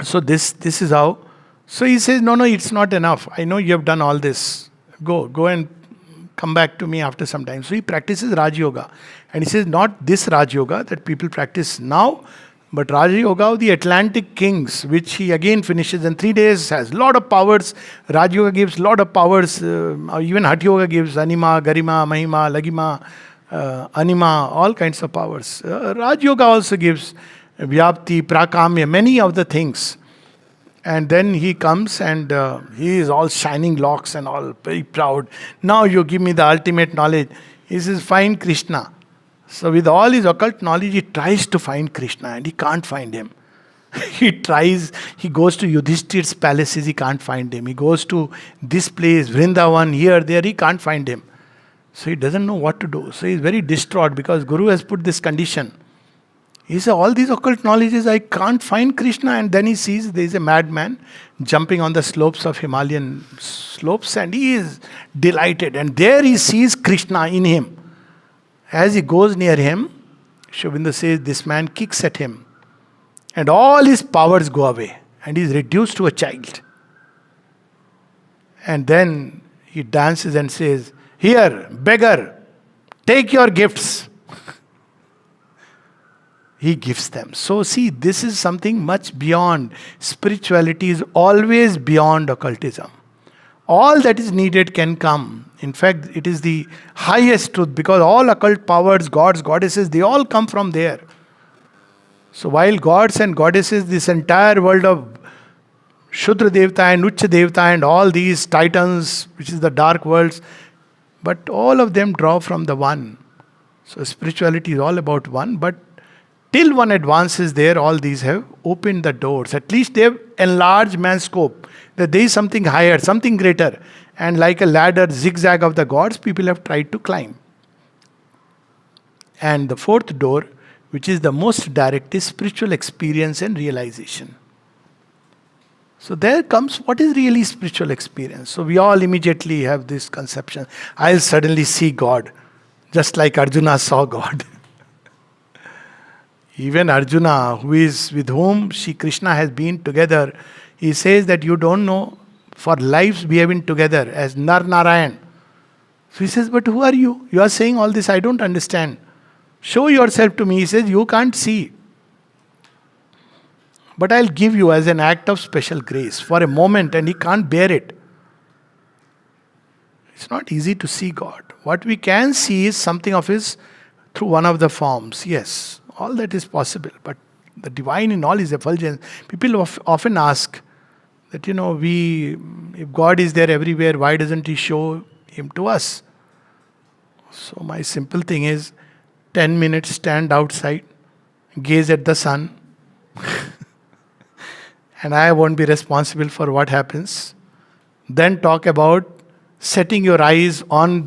So this is how. So he says, no, it's not enough. I know you have done all this. Go and come back to me after some time. So he practices Raj Yoga. And he says, not this Raj Yoga that people practice now, but Raj Yoga of the Atlantic kings, which he again finishes in 3 days, has a lot of powers. Raj Yoga gives a lot of powers. Even Hatha Yoga gives Anima, Garima, Mahima, Lagima, Anima, all kinds of powers. Raj Yoga also gives Vyapti, Prakamya, many of the things. And then he comes and he is all shining locks and all very proud. Now you give me the ultimate knowledge. He says, find Krishna. So with all his occult knowledge, he tries to find Krishna and he can't find him. He goes to Yudhishthir's palaces, he can't find him. He goes to this place, Vrindavan, here, there, he can't find him. So he doesn't know what to do. So he's very distraught because Guru has put this condition. He says, all these occult knowledges, I can't find Krishna. And then he sees there is a madman jumping on the slopes of Himalayan slopes and he is delighted. And there he sees Krishna in him. As he goes near him, Sri Aurobindo says, this man kicks at him. And all his powers go away. And he is reduced to a child. And then he dances and says, here, beggar, take your gifts. He gives them. So see, this is something much beyond. Spirituality is always beyond occultism. All that is needed can come. In fact, it is the highest truth because all occult powers, gods, goddesses, they all come from there. So while gods and goddesses, this entire world of Shudra Devta and Ucha Devta and all these titans, which is the dark worlds, but all of them draw from the one. So spirituality is all about one, but till one advances there, all these have opened the doors. At least they have enlarged man's scope. That there is something higher, something greater. And like a ladder, zigzag of the gods, people have tried to climb. And the fourth door, which is the most direct, is spiritual experience and realization. So there comes what is really spiritual experience. So we all immediately have this conception. I'll suddenly see God, just like Arjuna saw God. Even Arjuna, with whom Shri Krishna has been together, he says that you don't know, for lives we have been together as Nar Narayan. So he says, but who are you? You are saying all this, I don't understand. Show yourself to me. He says, you can't see. But I'll give you as an act of special grace for a moment, and he can't bear it. It's not easy to see God. What we can see is something of his through one of the forms. Yes, all that is possible. But the divine in all his effulgence. People often ask that, if God is there everywhere, why doesn't he show him to us? So my simple thing is, 10 minutes stand outside, gaze at the sun, and I won't be responsible for what happens. Then talk about setting your eyes on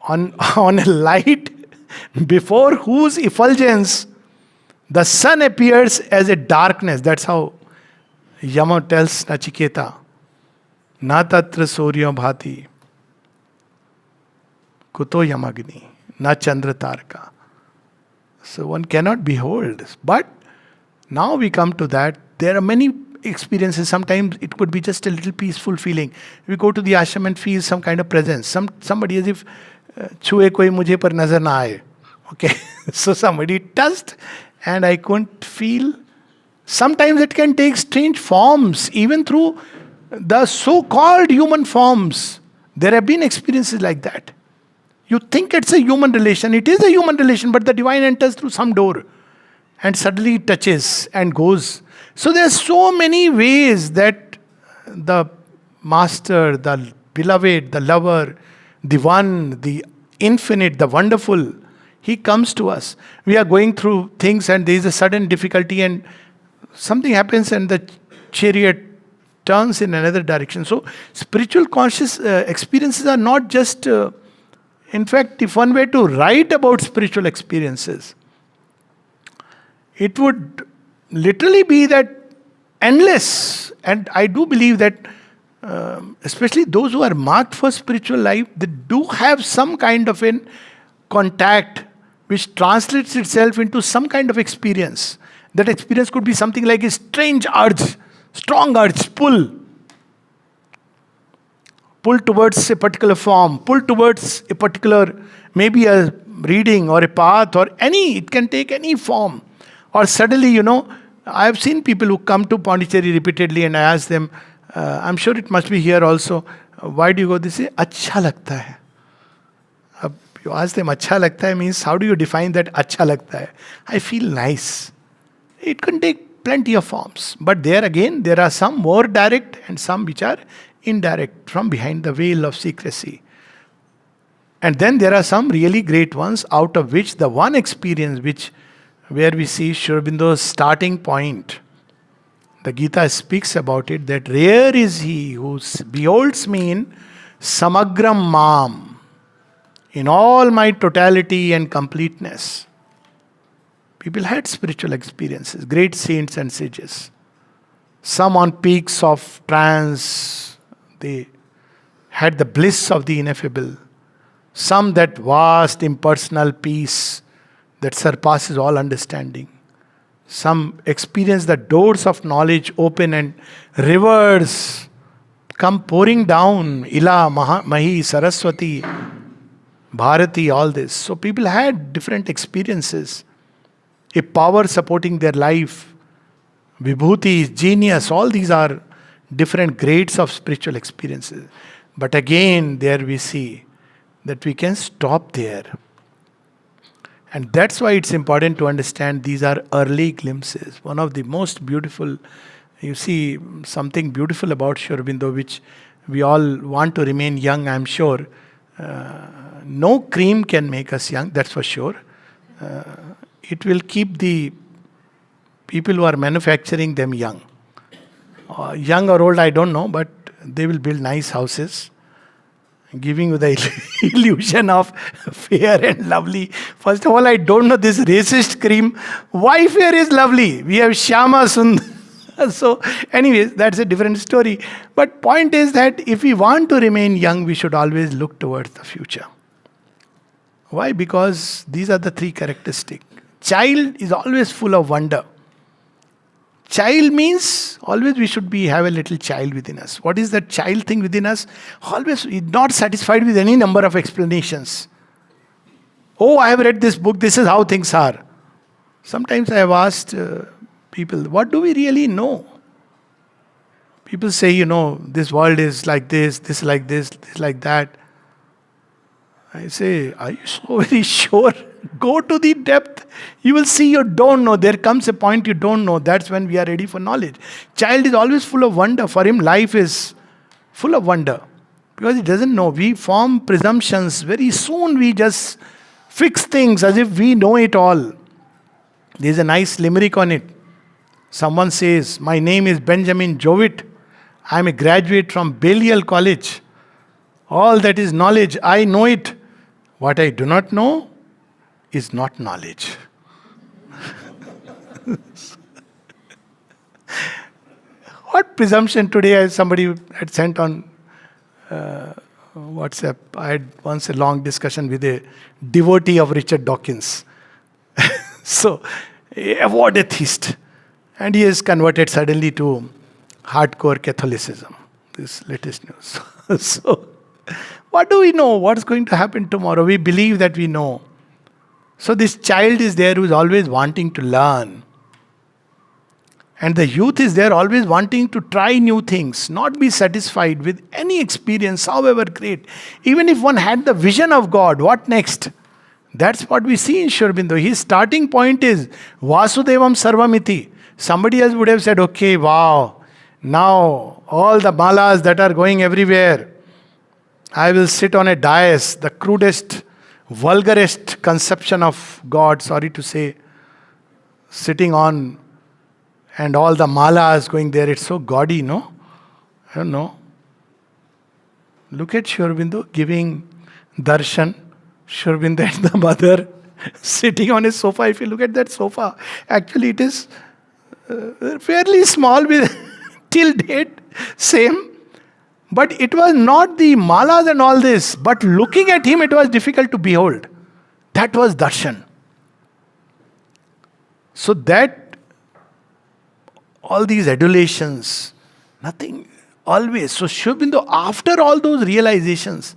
a light before whose effulgence the sun appears as a darkness. That's how Yama tells Nachiketa, Na tatra surya bhati kuto yamagni na chandra tarka. So one cannot behold this. But now we come to that. There are many experiences. Sometimes it could be just a little peaceful feeling. We go to the ashram and feel some kind of presence. Somebody as if छुए कोई मुझे पर नजर ना आए. Okay, so somebody touched and I couldn't feel. Sometimes it can take strange forms, even through the so-called human forms. There have been experiences like that. You think it's a human relation. It is a human relation, but the divine enters through some door and suddenly touches and goes. So there are so many ways that the master, the beloved, the lover, the one, the infinite, the wonderful, he comes to us. We are going through things and there is a sudden difficulty and something happens and the chariot turns in another direction. So spiritual conscious experiences are not just, in fact, if one were to write about spiritual experiences, it would literally be that endless. And I do believe that especially those who are marked for spiritual life, they do have some kind of an contact which translates itself into some kind of experience. That experience could be something like a strange urge, strong urge, pull towards a particular form, pull towards a particular, maybe a reading or a path or any, it can take any form. Or suddenly, I have seen people who come to Pondicherry repeatedly and I ask them, I'm sure it must be here also, why do you go? They say, अच्छा लगता है. You ask them, अच्छा लगता है means, how do you define that अच्छा लगता है? I feel nice. It can take plenty of forms. But there again, there are some more direct and some which are indirect, from behind the veil of secrecy. And then there are some really great ones, out of which the one experience where we see Sri Aurobindo's starting point. The Gita speaks about it, that rare is he who beholds me in samagram mam, in all my totality and completeness. People had spiritual experiences, great saints and sages. Some on peaks of trance, they had the bliss of the ineffable. Some that vast impersonal peace that surpasses all understanding. Some experience the doors of knowledge open and rivers come pouring down. Ila, Mahi, Saraswati, Bharati, all this. So people had different experiences. A power supporting their life, vibhuti, genius, all these are different grades of spiritual experiences. But again, there we see that we can stop there. And that's why it's important to understand these are early glimpses. One of the most beautiful, you see something beautiful about Sri Aurobindo, which we all want to remain young, I'm sure. No cream can make us young, that's for sure. It will keep the people who are manufacturing them young. Young or old, I don't know, but they will build nice houses, giving you the illusion of fair and lovely. First of all, I don't know this racist cream. Why fair is lovely? We have Shyama Sundar. So, anyways, that's a different story. But point is that if we want to remain young, we should always look towards the future. Why? Because these are the three characteristics. Child is always full of wonder. Child means always we should have a little child within us. What is that child thing within us? Always not satisfied with any number of explanations. Oh, I have read this book, this is how things are. Sometimes I have asked people, what do we really know? People say, this world is like this like this like that. I say, are you so very sure? Go to the depth. You will see you don't know. There comes a point you don't know. That's when we are ready for knowledge. Child is always full of wonder. For him, life is full of wonder. Because he doesn't know. We form presumptions. Very soon we just fix things as if we know it all. There's a nice limerick on it. Someone says, my name is Benjamin Jowett. I am a graduate from Balliol College. All that is knowledge, I know it. What I do not know is not knowledge. What presumption today, as somebody had sent on WhatsApp. I had once a long discussion with a devotee of Richard Dawkins. So, a avowed atheist. And he is converted suddenly to hardcore Catholicism, this latest news. So, what do we know? What's going to happen tomorrow? We believe that we know. So, this child is there who is always wanting to learn. And the youth is there always wanting to try new things, not be satisfied with any experience, however great. Even if one had the vision of God, what next? That's what we see in Sri Aurobindo. His starting point is Vasudevam Sarvamiti. Somebody else would have said, okay, wow, now all the malas that are going everywhere, I will sit on a dais, the crudest, vulgarest conception of God, sorry to say, sitting on, and all the malas going there. It's so gaudy, no? I don't know. Look at Sri Aurobindo giving darshan. Sri Aurobindo and the mother sitting on a sofa. If you look at that sofa, actually it is fairly small with till date, same. But it was not the malas and all this, but looking at him it was difficult to behold. That was darshan. So that all these adulations, nothing, always. So Sri Aurobindo, after all those realizations,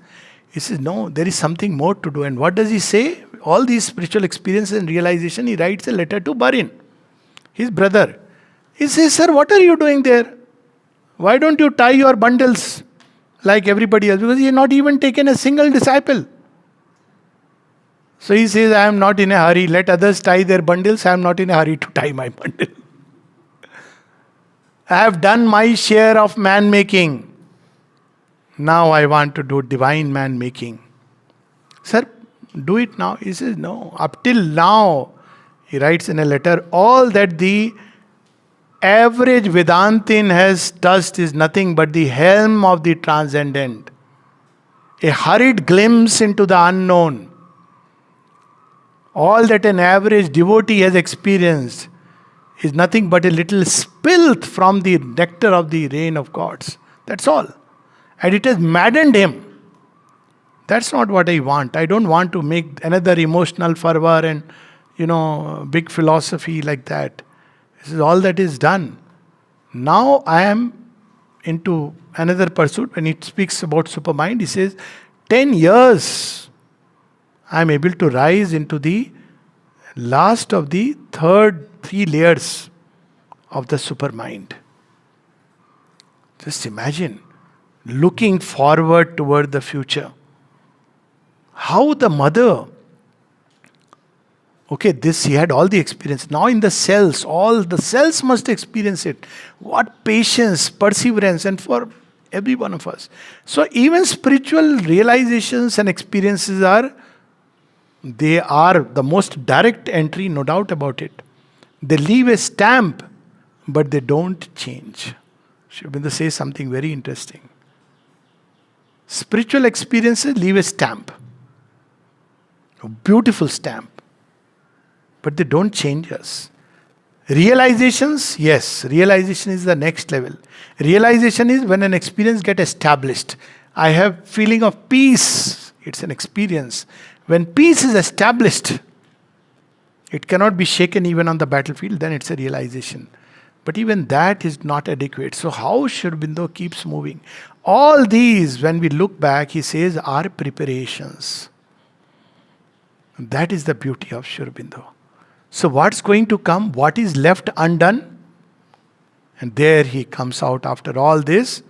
he says, no, there is something more to do. And what does he say? All these spiritual experiences and realization, he writes a letter to Barin, his brother. He says, sir, what are you doing there? Why don't you tie your bundles like everybody else? Because he had not even taken a single disciple. So he says, I am not in a hurry. Let others tie their bundles. I am not in a hurry to tie my bundle. I have done my share of man making. Now I want to do divine man making. Sir, do it now. He says, no. Up till now, he writes in a letter, all that the average Vedantin has touched is nothing but the helm of the transcendent. A hurried glimpse into the unknown. All that an average devotee has experienced is nothing but a little spilth from the nectar of the rain of gods. That's all. And it has maddened him. That's not what I want. I don't want to make another emotional fervor and, big philosophy like that. This is all that is done. Now I am into another pursuit. When he speaks about supermind, he says, 10 years I am able to rise into the last of the three layers of the supermind. Just imagine looking forward toward the future. How the mother, he had all the experience. Now in the cells, all the cells must experience it. What patience, perseverance, and for every one of us. So even spiritual realizations and experiences they are the most direct entry, no doubt about it. They leave a stamp, but they don't change. Sri Aurobindo says something very interesting. Spiritual experiences leave a stamp. A beautiful stamp. But they don't change us. Realizations, yes, realization is the next level. Realization is when an experience gets established. I have feeling of peace. It's an experience. When peace is established, it cannot be shaken even on the battlefield, then it's a realization. But even that is not adequate. So how Sri Aurobindo keeps moving? All these, when we look back, he says, are preparations. That is the beauty of Sri Aurobindo. So what's going to come? What is left undone? And there he comes out after all this,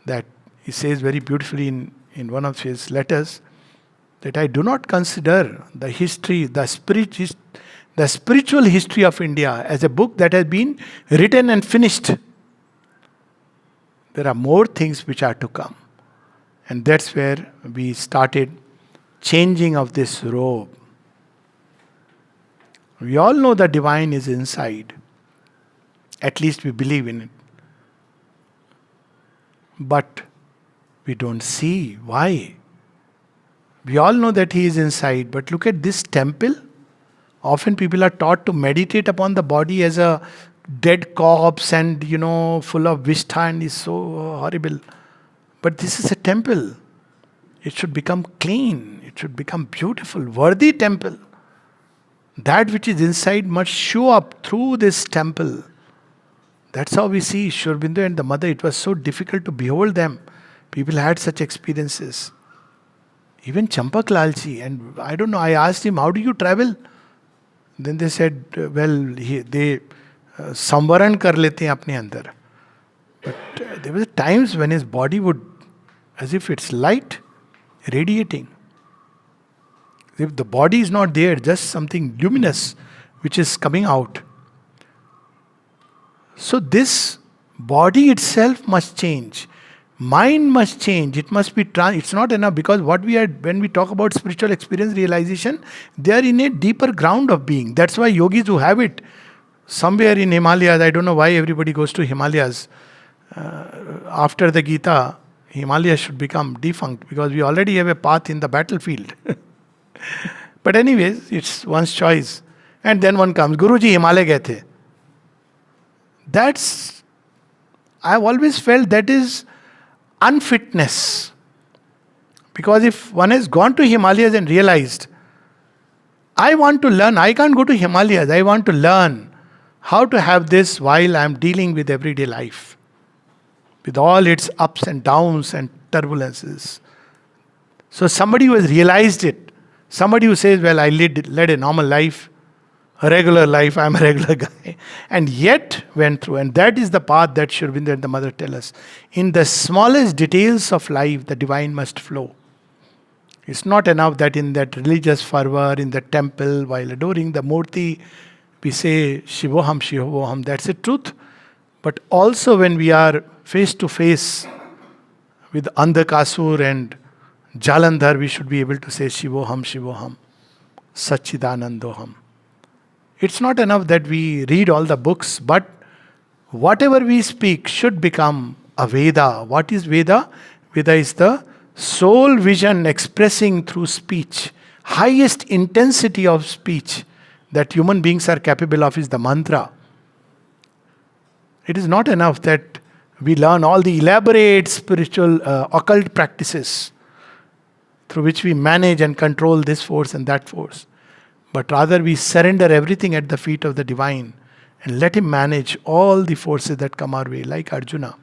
that he says very beautifully in one of his letters, that I do not consider the history, the spiritual history of India as a book that has been written and finished. There are more things which are to come. And that's where we started changing of this robe. We all know the divine is inside. At least we believe in it. But we don't see. Why? We all know that he is inside. But look at this temple. Often people are taught to meditate upon the body as a dead corpse and, full of vishta and is so horrible. But this is a temple. It should become clean. It should become beautiful, worthy temple. That which is inside must show up through this temple. That's how we see Sri Aurobindo and the mother. It was so difficult to behold them. People had such experiences. Even Champak Lalji, and I don't know, I asked him, how do you travel? Then they said, they samvaran kar lete hain apne andar. But there were times when his body would, as if it's light, radiating. If the body is not there, just something luminous which is coming out. So this body itself must change. Mind must change. It must be it's not enough, because when we talk about spiritual experience realization, they are in a deeper ground of being. That's why yogis who have it somewhere in Himalayas, I don't know why everybody goes to Himalayas. After the Gita, Himalayas should become defunct, because we already have a path in the battlefield. But anyways, it's one's choice. And then one comes, Guruji, Himalaya gaye the. I've always felt that is unfitness. Because if one has gone to Himalayas and realized, I want to learn, I can't go to Himalayas, I want to learn how to have this while I'm dealing with everyday life, with all its ups and downs and turbulences. So somebody who has realized it, somebody who says, well, I led a normal life, a regular life, I'm a regular guy, and yet went through. And that is the path that Sri Aurobindo and the mother tell us. In the smallest details of life, the divine must flow. It's not enough that in that religious fervor, in the temple, while adoring the Murti, we say Shivoham, Shivoham. That's the truth. But also when we are face to face with Andhakasur and Jalandhar, we should be able to say Shivoham, Shivoham, Sachidanandoham. It's not enough that we read all the books, but whatever we speak should become a Veda. What is Veda? Veda is the soul vision expressing through speech. Highest intensity of speech that human beings are capable of is the mantra. It is not enough that we learn all the elaborate spiritual occult practices through which we manage and control this force and that force. But rather we surrender everything at the feet of the divine and let him manage all the forces that come our way, like Arjuna.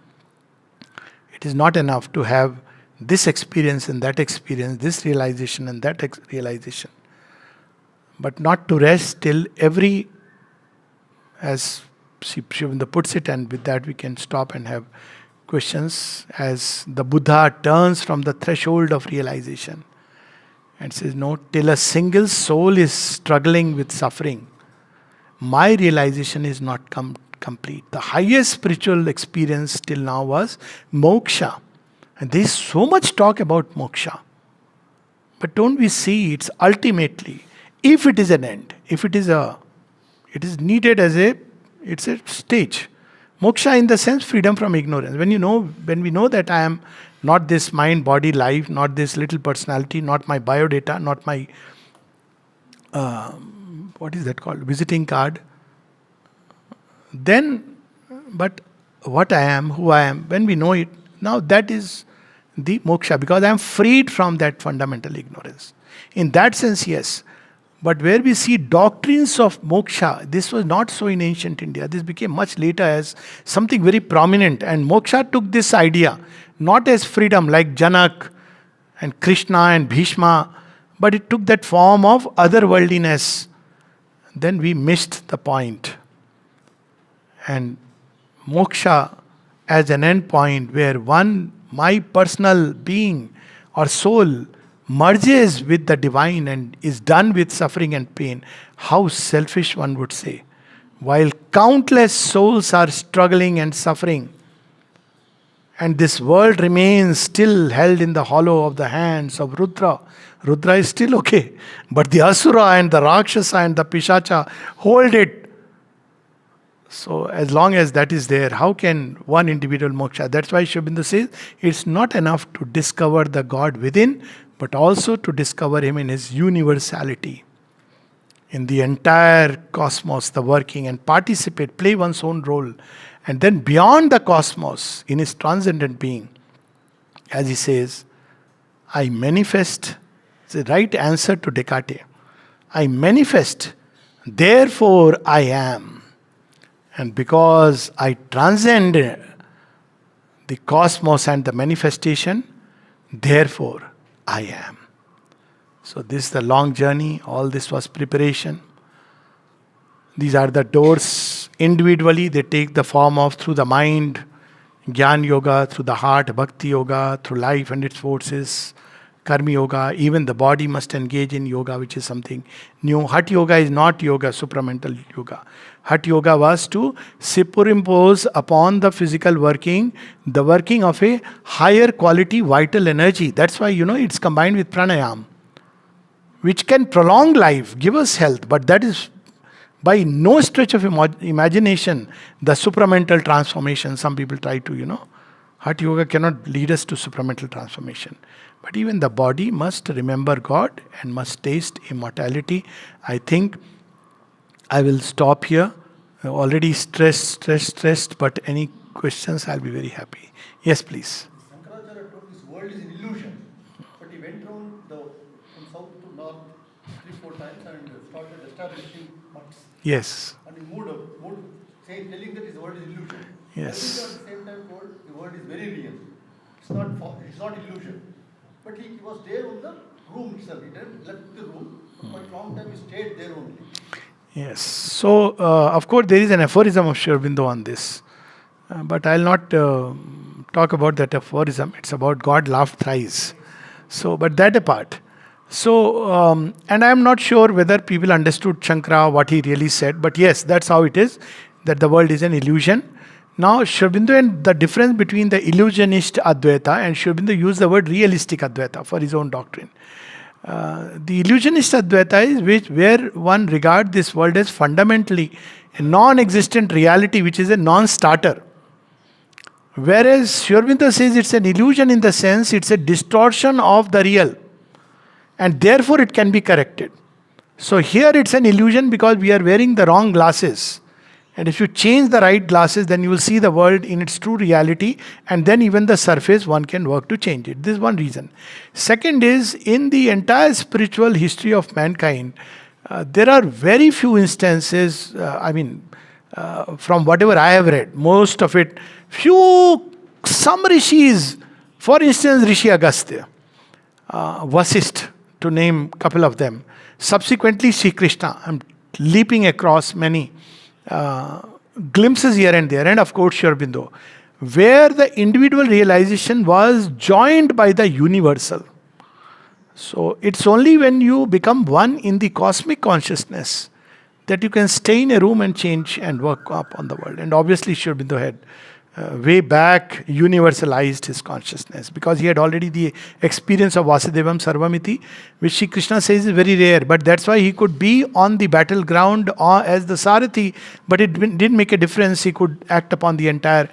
It is not enough to have this experience and that experience, this realization and that realization. But not to rest till every, as Sri Aurobindo puts it, and with that we can stop and have questions, as the Buddha turns from the threshold of realization and says, no, till a single soul is struggling with suffering, my realization is not complete. The highest spiritual experience till now was moksha. And there is so much talk about moksha. But don't we see it's ultimately, if it is an end, if it is needed as it's a stage. Moksha in the sense freedom from ignorance. When we know that I am not this mind, body, life, not this little personality, not my biodata, not my, what is that called? Visiting card. Then, but what I am, who I am, when we know it, now that is the moksha, because I am freed from that fundamental ignorance. In that sense, yes. But where we see doctrines of moksha, this was not so in ancient India. This became much later as something very prominent. And moksha took this idea, not as freedom like Janak and Krishna and Bhishma, but it took that form of otherworldliness. Then we missed the point. And moksha as an end point where my personal being or soul merges with the divine and is done with suffering and pain. How selfish, one would say. While countless souls are struggling and suffering, and this world remains still held in the hollow of the hands of Rudra. Rudra is still okay, but the Asura and the Rakshasa and the Pishacha hold it. So as long as that is there, how can one individual moksha? That's why Sri Aurobindo says it's not enough to discover the God within, but also to discover him in his universality, in the entire cosmos, the working, and participate, play one's own role. And then beyond the cosmos, in his transcendent being, as he says, I manifest. It's the right answer to Descartes. I manifest, therefore I am. And because I transcend the cosmos and the manifestation, therefore I am. So this is the long journey. All this was preparation. These are the doors. Individually, they take the form of through the mind, Jnana Yoga, through the heart, Bhakti Yoga, through life and its forces, Karma Yoga. Even the body must engage in yoga, which is something new. Hatha Yoga is not yoga, supramental yoga. Hatha Yoga was to superimpose upon the physical working, the working of a higher quality vital energy. That's why, it's combined with pranayam, which can prolong life, give us health, but that is by no stretch of imagination the supramental transformation. Some people try to, Hatha Yoga cannot lead us to supramental transformation. But even the body must remember God and must taste immortality. I think I will stop here. Already stressed, but any questions, I'll be very happy. Yes, please. Shankaracharya told this world is an illusion, but he went round from south to north 3-4 times and started establishing mutts. Yes. And he moved, telling that his world is illusion. Yes. At the same time told the world is very real. It's not illusion. But he was there on the room itself. He didn't left the room. For quite a long time he stayed there only. Yes. So, of course, there is an aphorism of Sri Aurobindo on this. But I'll not talk about that aphorism. It's about God laughed thrice. So, but that apart. So, and I'm not sure whether people understood Shankara, what he really said. But yes, that's how it is, that the world is an illusion. Now, Sri Aurobindo, and the difference between the illusionist Advaita and Sri Aurobindo used the word realistic Advaita for his own doctrine. The illusionist Advaita is where one regards this world as fundamentally a non-existent reality, which is a non-starter. Whereas Sri Aurobindo says it's an illusion in the sense it's a distortion of the real. And therefore it can be corrected. So here it's an illusion because we are wearing the wrong glasses. And if you change the right glasses, then you will see the world in its true reality, and then even the surface one can work to change it. This is one reason. Second is, in the entire spiritual history of mankind, there are very few instances, from whatever I have read, most of it, some rishis, for instance, Rishi Agastya, Vasisth, to name a couple of them. Subsequently, Sri Krishna. I'm leaping across many glimpses here and there, and of course Sri Aurobindo, where the individual realization was joined by the universal. So it's only when you become one in the cosmic consciousness that you can stay in a room and change and work up on the world. And obviously Sri Aurobindo had way back universalized his consciousness, because he had already the experience of Vasudevam Sarvamiti, which Shri Krishna says is very rare, but that's why he could be on the battleground as the Sarathi, but it didn't make a difference. He could act upon the entire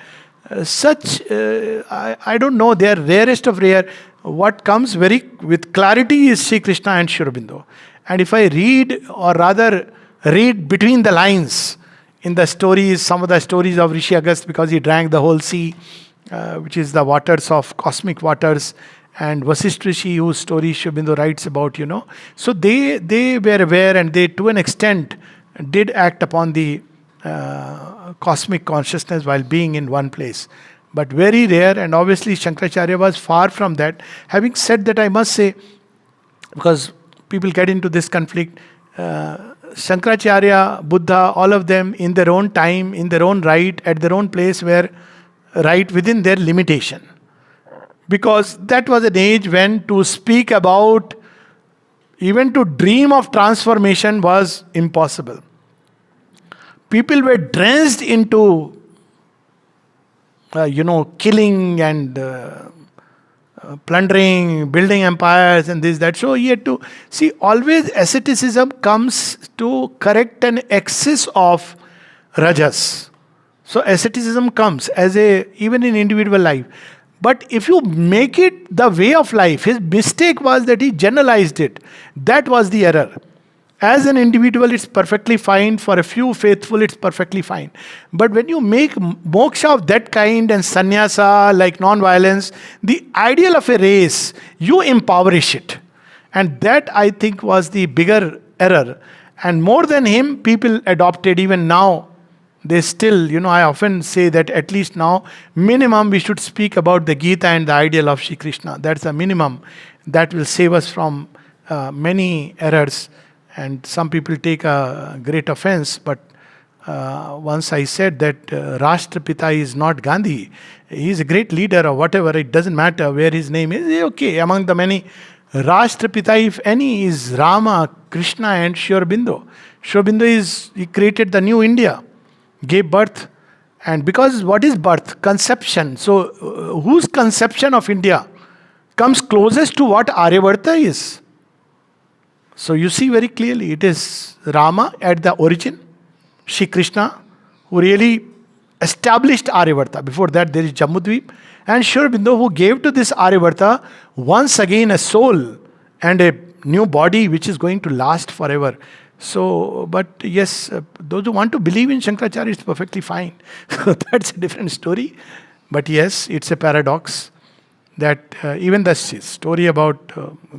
I don't know, they are rarest of rare. What comes very with clarity is Shri Krishna and Sri Aurobindo. And if I read, or rather read between the lines in the stories, some of the stories of Rishi Agast, because he drank the whole sea, which is the waters of cosmic waters, and Vasisth Rishi, whose story Sri Aurobindo writes about, So they were aware, and they to an extent did act upon the cosmic consciousness while being in one place. But very rare, and obviously Shankaracharya was far from that. Having said that, I must say, because people get into this conflict, Shankaracharya, Buddha, all of them in their own time, in their own right, at their own place were right within their limitation. Because that was an age when to speak about, even to dream of transformation was impossible. People were drenched into, killing and plundering, building empires and this, that. So he had to see, always asceticism comes to correct an excess of rajas. So asceticism comes as even in individual life. But if you make it the way of life, his mistake was that he generalized it. That was the error. As an individual, it's perfectly fine. For a few faithful, it's perfectly fine. But when you make moksha of that kind and sannyasa, like non-violence, the ideal of a race, you impoverish it. And that, I think, was the bigger error. And more than him, people adopted even now. They still, I often say that at least now, minimum we should speak about the Gita and the ideal of Shri Krishna. That's the minimum that will save us from many errors. And some people take a great offense, but once I said that Rashtrapita is not Gandhi. He is a great leader or whatever, it doesn't matter where his name is. Okay, among the many, Rashtrapita, if any, is Rama, Krishna and Sri Aurobindo. Sri Aurobindo he created the new India, gave birth. And because what is birth? Conception. So whose conception of India comes closest to what Aryavarta is? So you see very clearly, it is Rama at the origin, Shri Krishna, who really established Aryavarta. Before that, there is Jambudvip. And Sri Aurobindo, who gave to this Aryavarta once again a soul and a new body which is going to last forever. So, but yes, those who want to believe in Shankaracharya, it's perfectly fine. That's a different story. But yes, it's a paradox that even the story about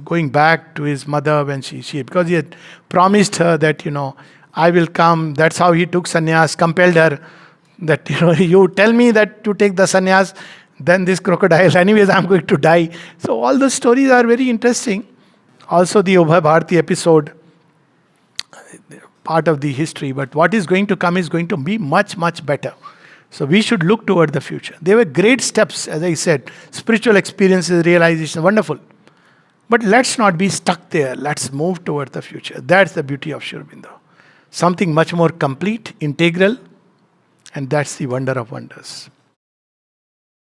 going back to his mother when she because he had promised her that, I will come. That's how he took sannyas, compelled her that, you tell me that to take the sannyas, then this crocodile, anyways, I'm going to die. So all those stories are very interesting. Also the Ubhay Bharati episode, part of the history, but what is going to come is going to be much, much better. So we should look toward the future. They were great steps, as I said, spiritual experiences, realization, wonderful. But let's not be stuck there. Let's move toward the future. That's the beauty of Sri Aurobindo. Something much more complete, integral, and that's the wonder of wonders.